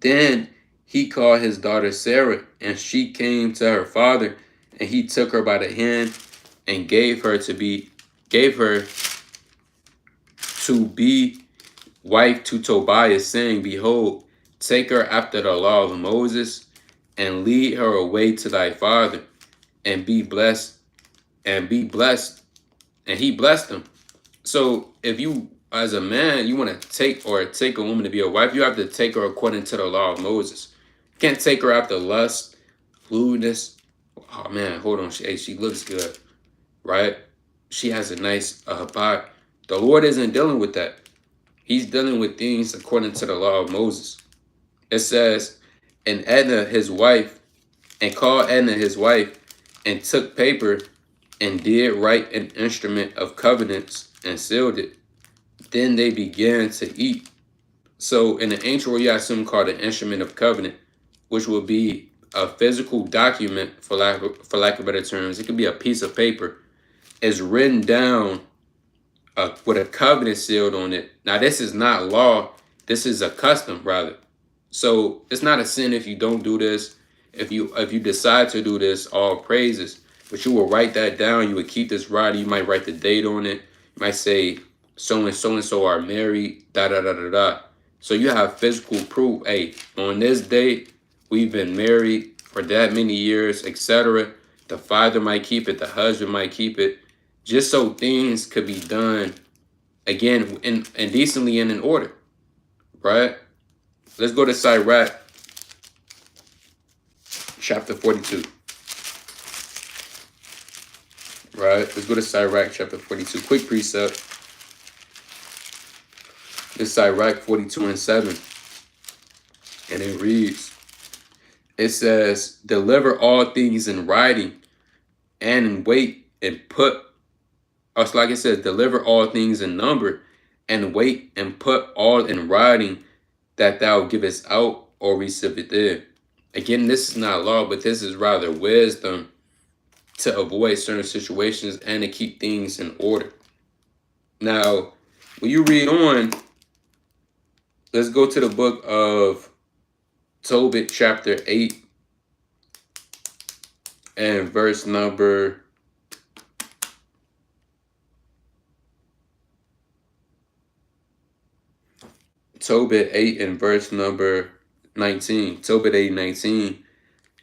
Then he called his daughter Sarah, and she came to her father, and he took her by the hand and gave her to be wife to Tobias, saying, behold, take her after the law of Moses, and lead her away to thy father, and be blessed, and he blessed him. So if you, as a man, you want to take a woman to be a wife, you have to take her according to the law of Moses. You can't take her after lust, lewdness. Oh man, hold on. She looks good, right? She has a nice body. The Lord isn't dealing with that. He's dealing with things according to the law of Moses. It says, and called Edna his wife, and took paper, and did write an instrument of covenants, and sealed it. Then they began to eat. So in the ancient world, you have something called an instrument of covenant, which will be a physical document, for lack of better terms. It could be a piece of paper. It's written down with a covenant sealed on it. Now, this is not law. This is a custom, rather. So it's not a sin if you don't do this. If you decide to do this, all praises. But you will write that down. You would keep this writing. You might write the date on it. You might say so and so are married. Da da da da da. So you have physical proof. Hey, on this date, we've been married for that many years, etc. The father might keep it. The husband might keep it. Just so things could be done again and decently and in order, right? Let's go to Sirach, chapter 42. Right? Let's go to Sirach, chapter 42. Quick precept. It's Sirach 42 and 7. And it reads, it says, deliver all things in writing and in weight, and put, it's like it says, deliver all things in number and weight, and put all in writing, that thou givest out or receive it there. Again, this is not law, but this is rather wisdom to avoid certain situations and to keep things in order. Now, when you read on, let's go to the book of Tobit, chapter 8, and verse number 8 and verse number 19. Tobit 8:19.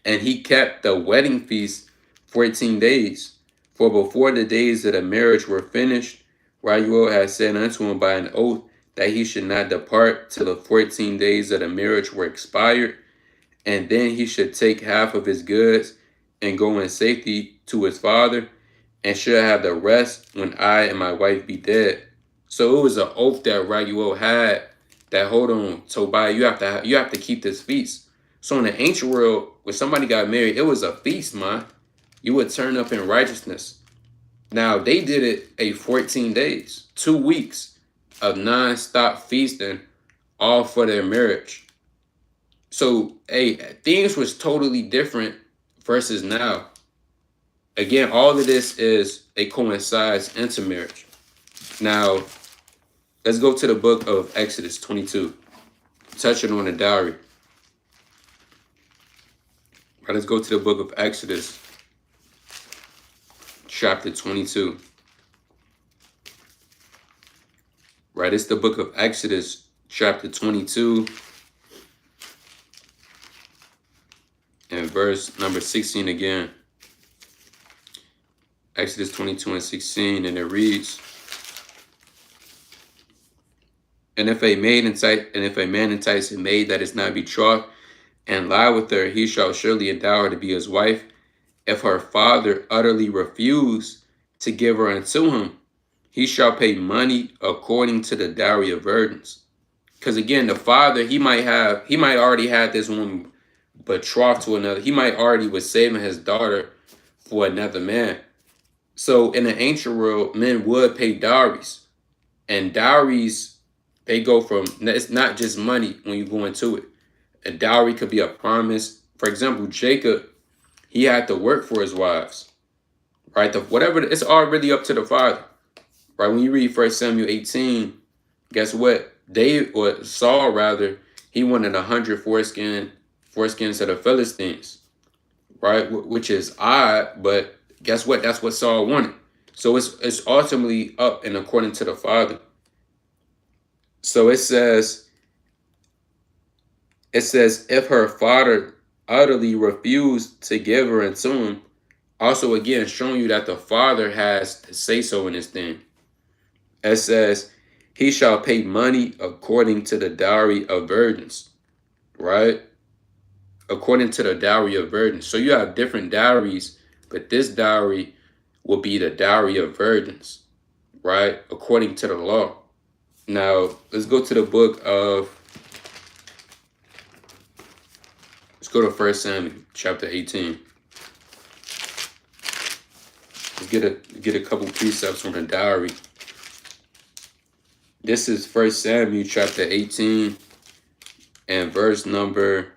And he kept the wedding feast 14 days. For before the days of the marriage were finished, Raguel had said unto him by an oath that he should not depart till the 14 days of the marriage were expired, and then he should take half of his goods and go in safety to his father, and should have the rest when I and my wife be dead. So it was an oath that Raguel had, that hold on, Tobiah, you have to keep this feast. So in the ancient world, when somebody got married, it was a feast, man. You would turn up in righteousness. Now they did it 14 days, 2 weeks of non-stop feasting, all for their marriage. So, hey, things was totally different versus now. Again, all of this is a coincides intermarriage. Now, let's go to the book of Exodus 22, touching on the dowry. Right, let's go to the book of Exodus, chapter 22. Right, it's the book of Exodus, chapter 22, and verse number 16 again. Exodus 22 and 16, and it reads, and if a man entice a maid that is not betrothed, and lie with her, he shall surely endow her to be his wife. If her father utterly refuse to give her unto him, he shall pay money according to the dowry of virgins. Because again, the father, he might already had this woman betrothed to another. He might already was saving his daughter for another man. So in the ancient world, men would pay dowries. And dowries, they go from, it's not just money when you go into it. A dowry could be a promise. For example, Jacob, he had to work for his wives, right? Whatever, it's all really up to the father, right? When you read 1 Samuel 18, guess what? Saul rather, he wanted 100 foreskins of the Philistines, right? Which is odd, but guess what? That's what Saul wanted. So it's ultimately up and according to the father. So it says, if her father utterly refused to give her unto him, also again showing you that the father has to say so in this thing. It says, he shall pay money according to the dowry of virgins, right? According to the dowry of virgins. So you have different dowries, but this dowry will be the dowry of virgins, right? According to the law. Now, let's go to the book of, let's go to 1 Samuel chapter 18. Let's get a couple precepts from the dowry. This is 1 Samuel chapter 18 and verse number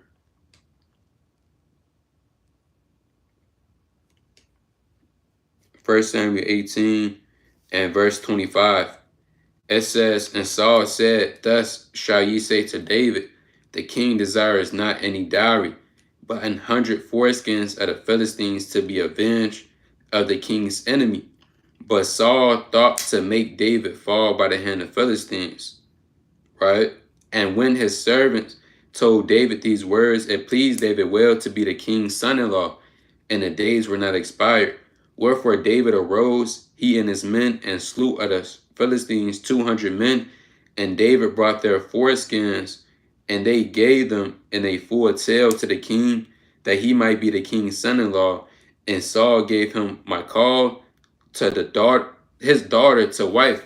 1 Samuel 18 and verse 25. It says, and Saul said, thus shall ye say to David, the king desires not any dowry, but 100 foreskins of the Philistines to be avenged of the king's enemy. But Saul thought to make David fall by the hand of Philistines, right? And when his servants told David these words, it pleased David well to be the king's son-in-law, and the days were not expired. Wherefore David arose, he and his men, and slew of the Philistines 200 men. And David brought their foreskins, and they gave them in a full tale to the king, that he might be the king's son-in-law. And Saul gave him Michal to his daughter to wife.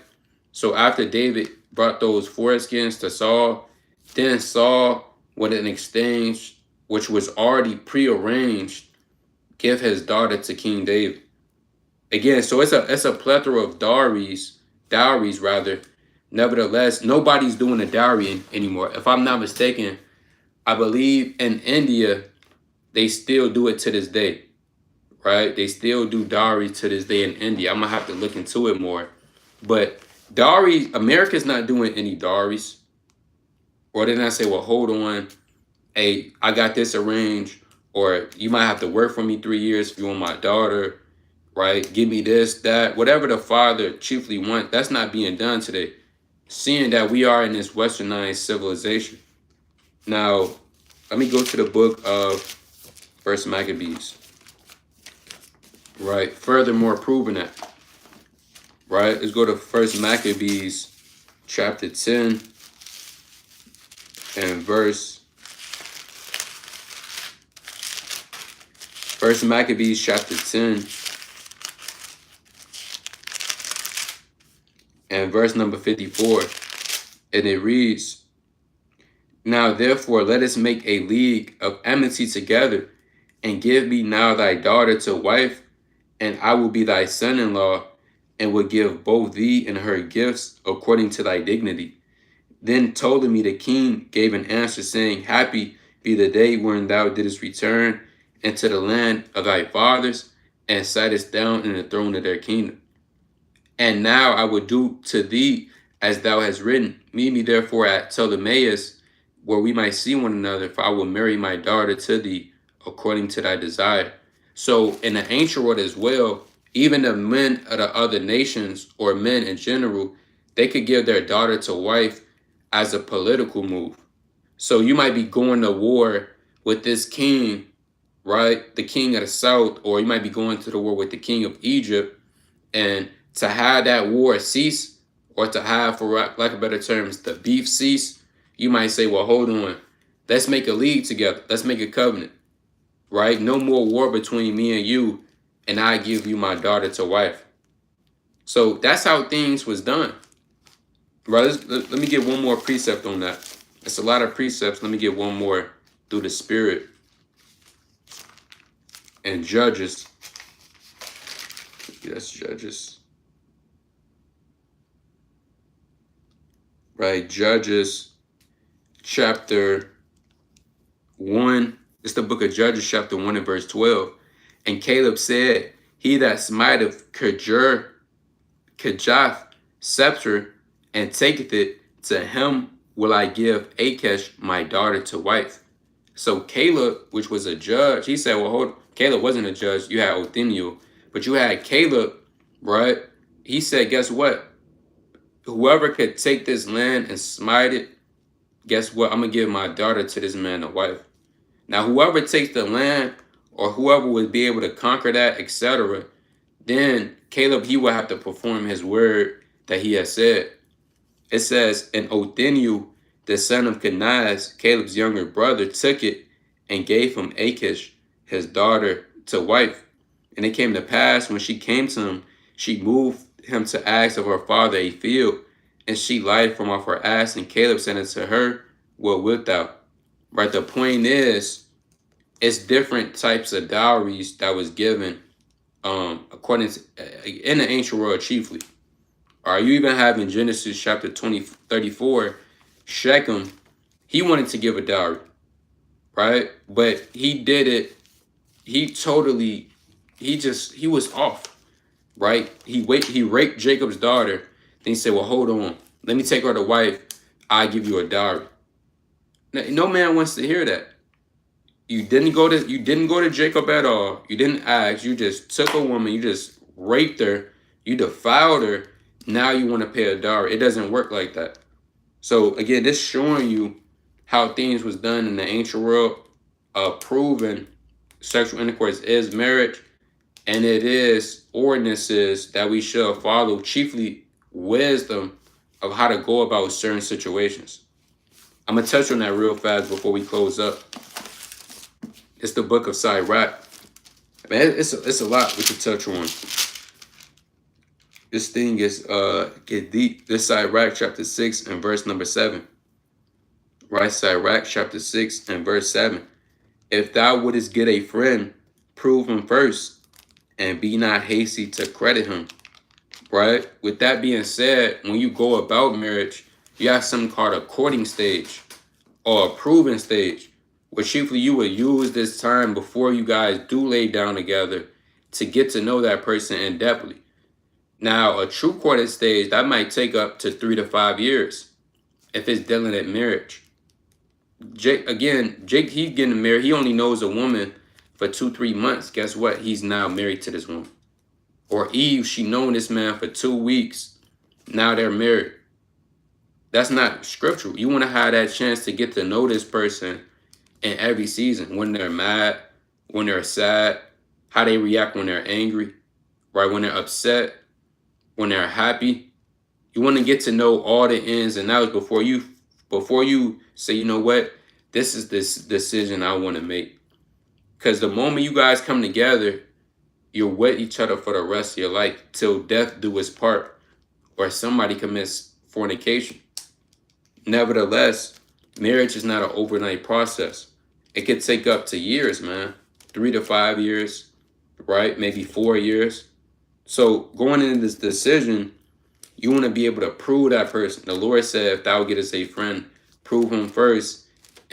So after David brought those foreskins to Saul, then Saul, with an exchange which was already prearranged, give his daughter to King David. Again, so it's a plethora of dowries rather. Nevertheless, nobody's doing a dowry anymore. If I'm not mistaken, I believe in India, they still do it to this day, right? They still do dowry to this day in India. I'm going to have to look into it more. But dowries, America's not doing any dowries. Or they're not say, well, hold on. Hey, I got this arranged. Or you might have to work for me 3 years if you want my daughter, right? Give me this, that. Whatever the father chiefly wants, that's not being done today. Seeing that we are in this westernized civilization. Now, let me go to the book of 1 Maccabees. Right, furthermore proving that. Right, let's go to 1 Maccabees chapter 10 and verse. 1 Maccabees chapter 10 and verse number 54. And it reads, now therefore let us make a league of enmity together, and give me now thy daughter to wife, and I will be thy son-in-law, and will give both thee and her gifts according to thy dignity. Then Ptolemy the king gave an answer, saying, happy be the day when thou didst return into the land of thy fathers, and sightest down in the throne of their kingdom. And now I will do to thee as thou hast written. Meet me therefore at Ptolemais, where we might see one another, for I will marry my daughter to thee according to thy desire. So in the ancient world as well, even the men of the other nations or men in general, they could give their daughter to wife as a political move. So you might be going to war with this king, right? The king of the south, or you might be going to the war with the king of Egypt, and to have that war cease, or to have, for lack of better terms, the beef cease, you might say, well, hold on, let's make a league together. Let's make a covenant, right? No more war between me and you, and I give you my daughter to wife. So that's how things was done, right? Let me get one more precept on that. It's a lot of precepts. Let me get one more through the Spirit. And Judges. Yes, Judges. Right, Judges chapter 1. It's the book of Judges chapter 1 and verse 12. And Caleb said, he that smiteth Kajath scepter and taketh it, to him will I give Achish my daughter to wife. So Caleb, which was a judge, he said, well, hold on. Caleb wasn't a judge. You had Othniel. But you had Caleb, right? He said, guess what? Whoever could take this land and smite it, guess what? I'm going to give my daughter to this man a wife. Now, whoever takes the land or whoever would be able to conquer that, etc., then Caleb, he will have to perform his word that he has said. It says, and Othniel, the son of Kenaz, Caleb's younger brother, took it and gave him Achish, his daughter, to wife. And it came to pass, when she came to him, she moved him to ask of her father a field, and she lighted from off her ass, and Caleb said unto her, what wilt thou? Right, the point is, it's different types of dowries that was given according to, in the ancient world chiefly. Or you even have in Genesis chapter 34, Shechem, he wanted to give a dowry, right? But he did it, he was off, right? He raped Jacob's daughter. Then he said, well, hold on, let me take her to wife. I give you a dowry. No man wants to hear that. You didn't go to Jacob at all. You didn't ask. You just took a woman. You just raped her. You defiled her. Now you want to pay a dowry. It doesn't work like that. So again, this showing you how things was done in the ancient world. Proven sexual intercourse is marriage, and it is ordinances that we should follow, chiefly wisdom of how to go about certain situations. I'm going to touch on that real fast before we close up. It's the book of Sirach. Man, it's a lot we could touch on. This thing is get deep. This Sirach chapter 6 and verse number 7. Right, Sirach chapter 6 and verse 7. If thou wouldest get a friend, prove him first, and be not hasty to credit him. Right? With that being said, when you go about marriage, you have something called a courting stage or a proving stage, where chiefly you would use this time before you guys do lay down together to get to know that person in depthly. Now, a true courting stage, that might take up to 3 to 5 years if it's dealing at marriage. Jake, he's getting married. He only knows a woman for 2-3 months. Guess what? He's now married to this woman. Or Eve, she known this man for 2 weeks. Now they're married. That's not scriptural. You want to have that chance to get to know this person in every season. When they're mad, when they're sad, how they react when they're angry, right? When they're upset, when they're happy. You want to get to know all the ins and outs before you say, you know what, this is this decision I want to make. Because the moment you guys come together, you're with each other for the rest of your life till death do its part, or somebody commits fornication. Nevertheless, marriage is not an overnight process. It could take up to years, man. 3 to 5 years, right? Maybe 4 years. So going into this decision, you want to be able to prove that person. The Lord said, if thou gettest a friend, prove him first,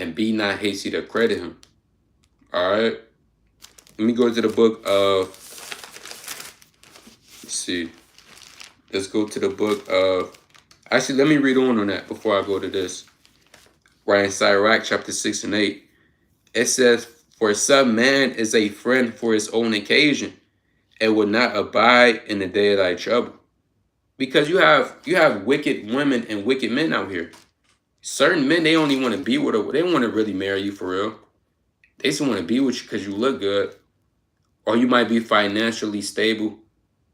and be not hasty to credit him. All right. Let me go to the book of, let's see. Let's go to the book of, actually, let me read on that before I go to this. Right in Sirach, chapter 6 and 8. It says, for some man is a friend for his own occasion, and will not abide in the day of thy trouble. Because you have wicked women and wicked men out here. Certain men, they only want to be with her. They don't want to really marry you for real. They just want to be with you because you look good. Or you might be financially stable.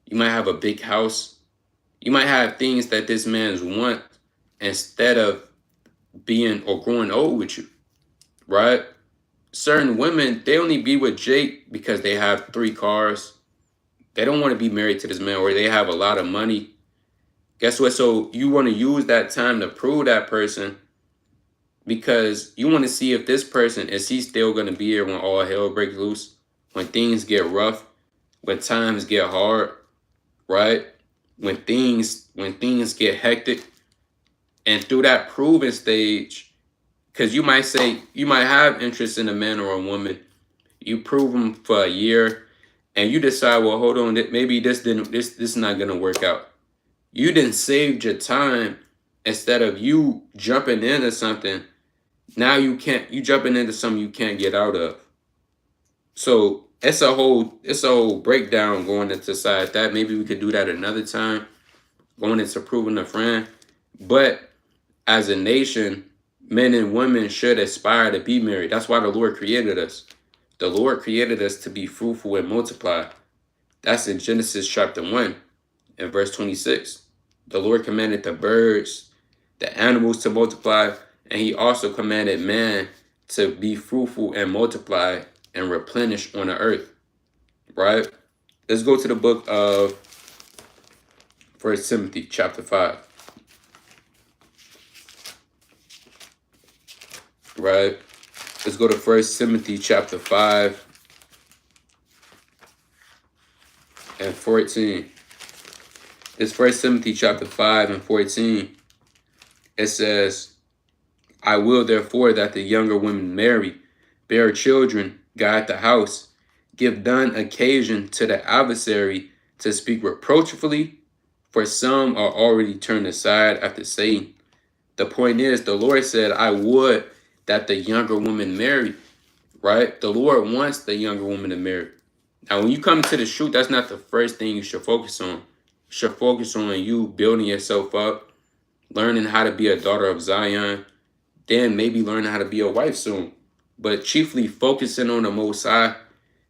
You might have a big house. You might have things that this man's want instead of being or growing old with you. Right? Certain women, they only be with Jake because they have 3 cars. They don't want to be married to this man, or they have a lot of money. Guess what? So you want to use that time to prove that person, because you want to see if this person, is he still going to be here when all hell breaks loose, when things get rough, when times get hard, right? When things get hectic. And through that proving stage, because you might have interest in a man or a woman, you prove them for a year, and you decide, well, hold on, maybe this is not gonna work out. You didn't save your time instead of you jumping into something. Now you jumping into something you can't get out of. So it's a whole breakdown going into side that. Maybe we could do that another time, going into proving a friend. But as a nation, men and women should aspire to be married. That's why the Lord created us. The Lord created us to be fruitful and multiply. That's in Genesis chapter 1 and verse 26. The Lord commanded the birds, the animals to multiply, and he also commanded man to be fruitful and multiply and replenish on the earth. Right? Let's go to the book of 1 Timothy chapter 5. Right? Let's go to 1 Timothy chapter 5 and 14. It's 1 Timothy chapter 5 and 14. It says, I will therefore that the younger women marry, bear children, guide the house, give done occasion to the adversary to speak reproachfully, for some are already turned aside after Satan. The point is, the Lord said, I would that the younger woman marry, right? The Lord wants the younger woman to marry. Now, when you come to the truth, that's not the first thing you should focus on. You should focus on you building yourself up, learning how to be a daughter of Zion, then maybe learning how to be a wife soon. But chiefly focusing on the Most High,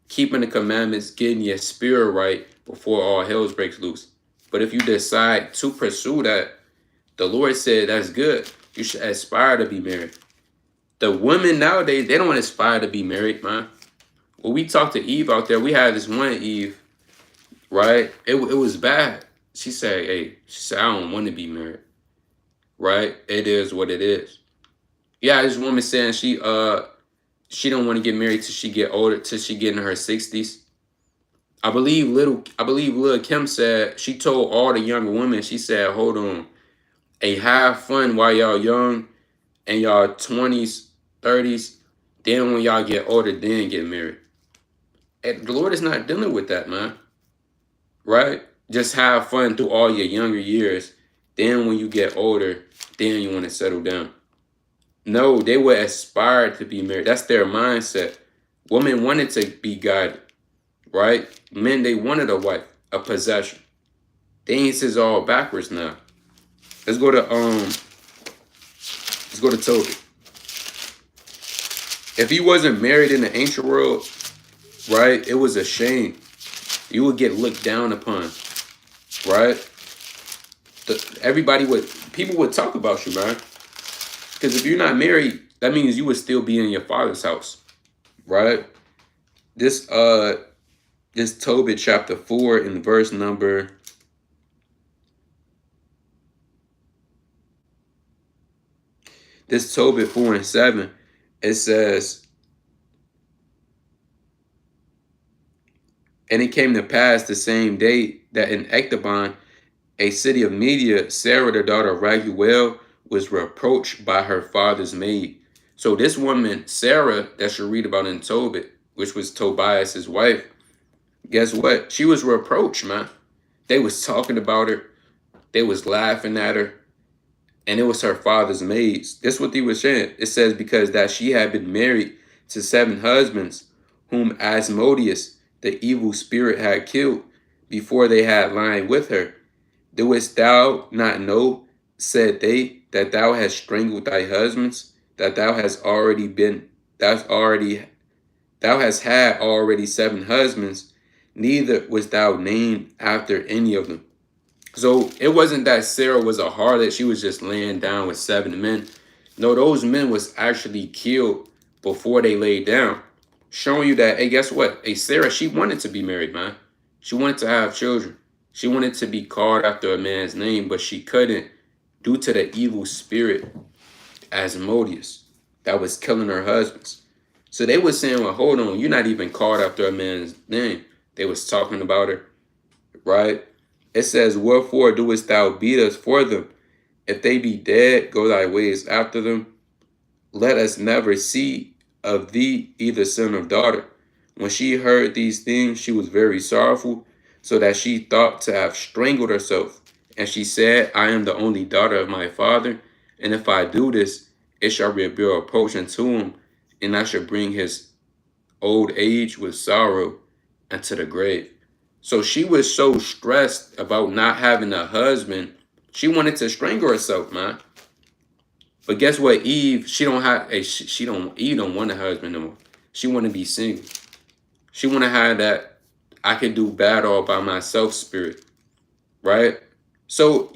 keeping the commandments, getting your spirit right before all hell breaks loose. But if you decide to pursue that, the Lord said that's good. You should aspire to be married. The women nowadays, they don't aspire to be married, man. When we talked to Eve out there, we had this one Eve, right? It was bad. She said, I don't want to be married, right? It is what it is. Yeah, this woman saying she don't want to get married till she get older, till she get in her 60s. I believe Lil Kim said, she told all the younger women, she said, hold on, have fun while y'all young, in y'all 20s, 30s, then when y'all get older, then get married. And the Lord is not dealing with that, man. Right? Just have fun through all your younger years. Then when you get older, then you want to settle down. No, they would aspire to be married. That's their mindset. Women wanted to be guided, right? Men, they wanted a wife, a possession. Things is all backwards now. Let's go to Tobit. If he wasn't married in the ancient world, right, it was a shame. You would get looked down upon, right? People would talk about you, man. Because if you're not married, that means you would still be in your father's house, right? This Tobit chapter 4 in verse number 4 and 7, it says, and it came to pass the same day that in Ecbatana, a city of Media, Sarah, the daughter of Raguel, was reproached by her father's maid. So this woman, Sarah, that you read about in Tobit, which was Tobias's wife, guess what? She was reproached, man. They was talking about her. They was laughing at her. And it was her father's maids. That's what they were saying. It says because that she had been married to 7 husbands, whom Asmodeus, the evil spirit, had killed before they had lying with her. Doest thou not know, said they, that thou hast strangled thy husbands, that thou hast thou hast had already 7 husbands, neither was thou named after any of them. So it wasn't that Sarah was a harlot, she was just laying down with 7 men. No, those men was actually killed before they laid down. Showing you that, hey, guess what? Hey, Sarah, she wanted to be married, man. She wanted to have children. She wanted to be called after a man's name, but she couldn't due to the evil spirit, Asmodeus, that was killing her husbands. So they were saying, well, hold on, you're not even called after a man's name. They was talking about her, right? It says, wherefore doest thou beat us for them? If they be dead, go thy ways after them. Let us never see of thee either son or daughter. When she heard these things, she was very sorrowful, so that she thought to have strangled herself. And she said, I am the only daughter of my father, and if I do this, it shall be a reproach unto him, and I shall bring his old age with sorrow into the grave. So she was so stressed about not having a husband, she wanted to strangle herself, man. But guess what? Eve, she don't have a Eve don't want a husband no more. She want to be single. She want to have that I can do bad all by myself spirit, right? So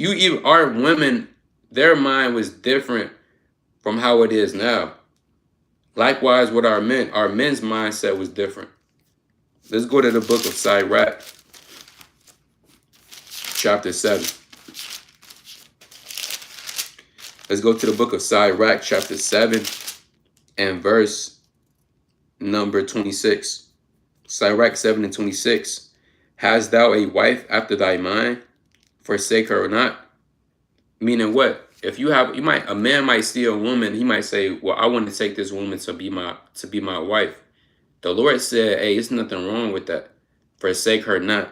our women, their mind was different from how it is now. Likewise with our men's mindset was different. Let's go to the book of Sirach, chapter 7. Let's go to the book of Sirach, chapter 7, and verse number 26. Sirach 7 and 26. Hast thou a wife after thy mind? Forsake her or not. Meaning what? If you have, a man might see a woman, he might say, well, I want to take this woman to be my wife. The Lord said, hey, it's nothing wrong with that. Forsake her not.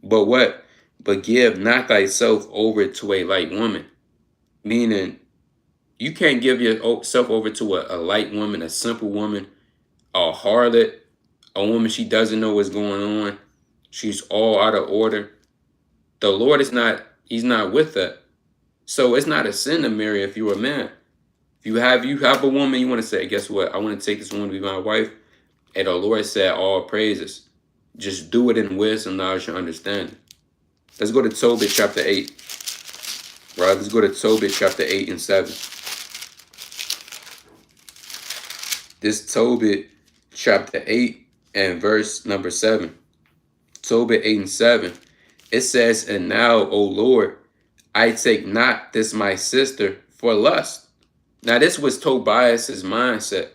But what? But give not thyself over to a light woman. Meaning, you can't give yourself over to a light woman, a simple woman, a harlot, a woman she doesn't know what's going on. She's all out of order. The Lord he's not with that. So it's not a sin to marry if you're a man. If you have a woman, you want to say, guess what? I want to take this woman to be my wife. And the Lord said, all praises. Just do it in wisdom, knowledge, and understanding. Let's go to Tobit chapter 8. Right, let's go to Tobit chapter 8 and 7. This Tobit chapter 8 and verse number 7. Tobit 8 and 7. It says, and now, O Lord, I take not this my sister for lust. Now this was Tobias's mindset.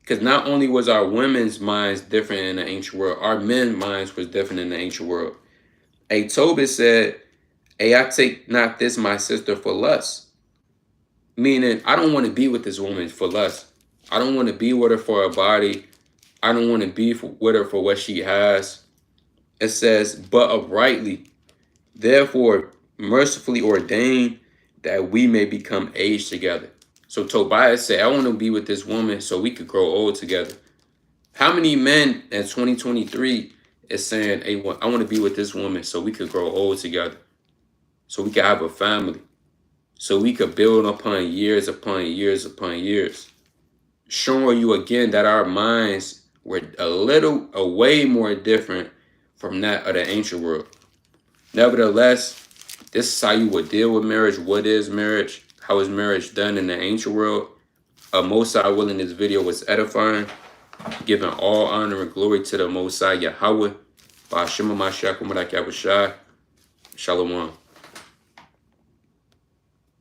Because not only was our women's minds different in the ancient world, our men's minds was different in the ancient world. Tobit said, hey, I take not this my sister for lust. Meaning, I don't want to be with this woman for lust. I don't want to be with her for her body. I don't want to be with her for what she has. It says, but uprightly, therefore mercifully ordained that we may become aged together. So Tobias said, I want to be with this woman so we could grow old together. How many men in 2023 is saying, hey, I want to be with this woman so we could grow old together, so we could have a family, so we could build upon years upon years upon years? Showing you again that our minds were a way more different from that of the ancient world. Nevertheless, this is how you would deal with marriage. What is marriage? How is marriage done in the ancient world? Most High willing, this video was edifying, giving all honor and glory to the Most High Yahweh. Shalom.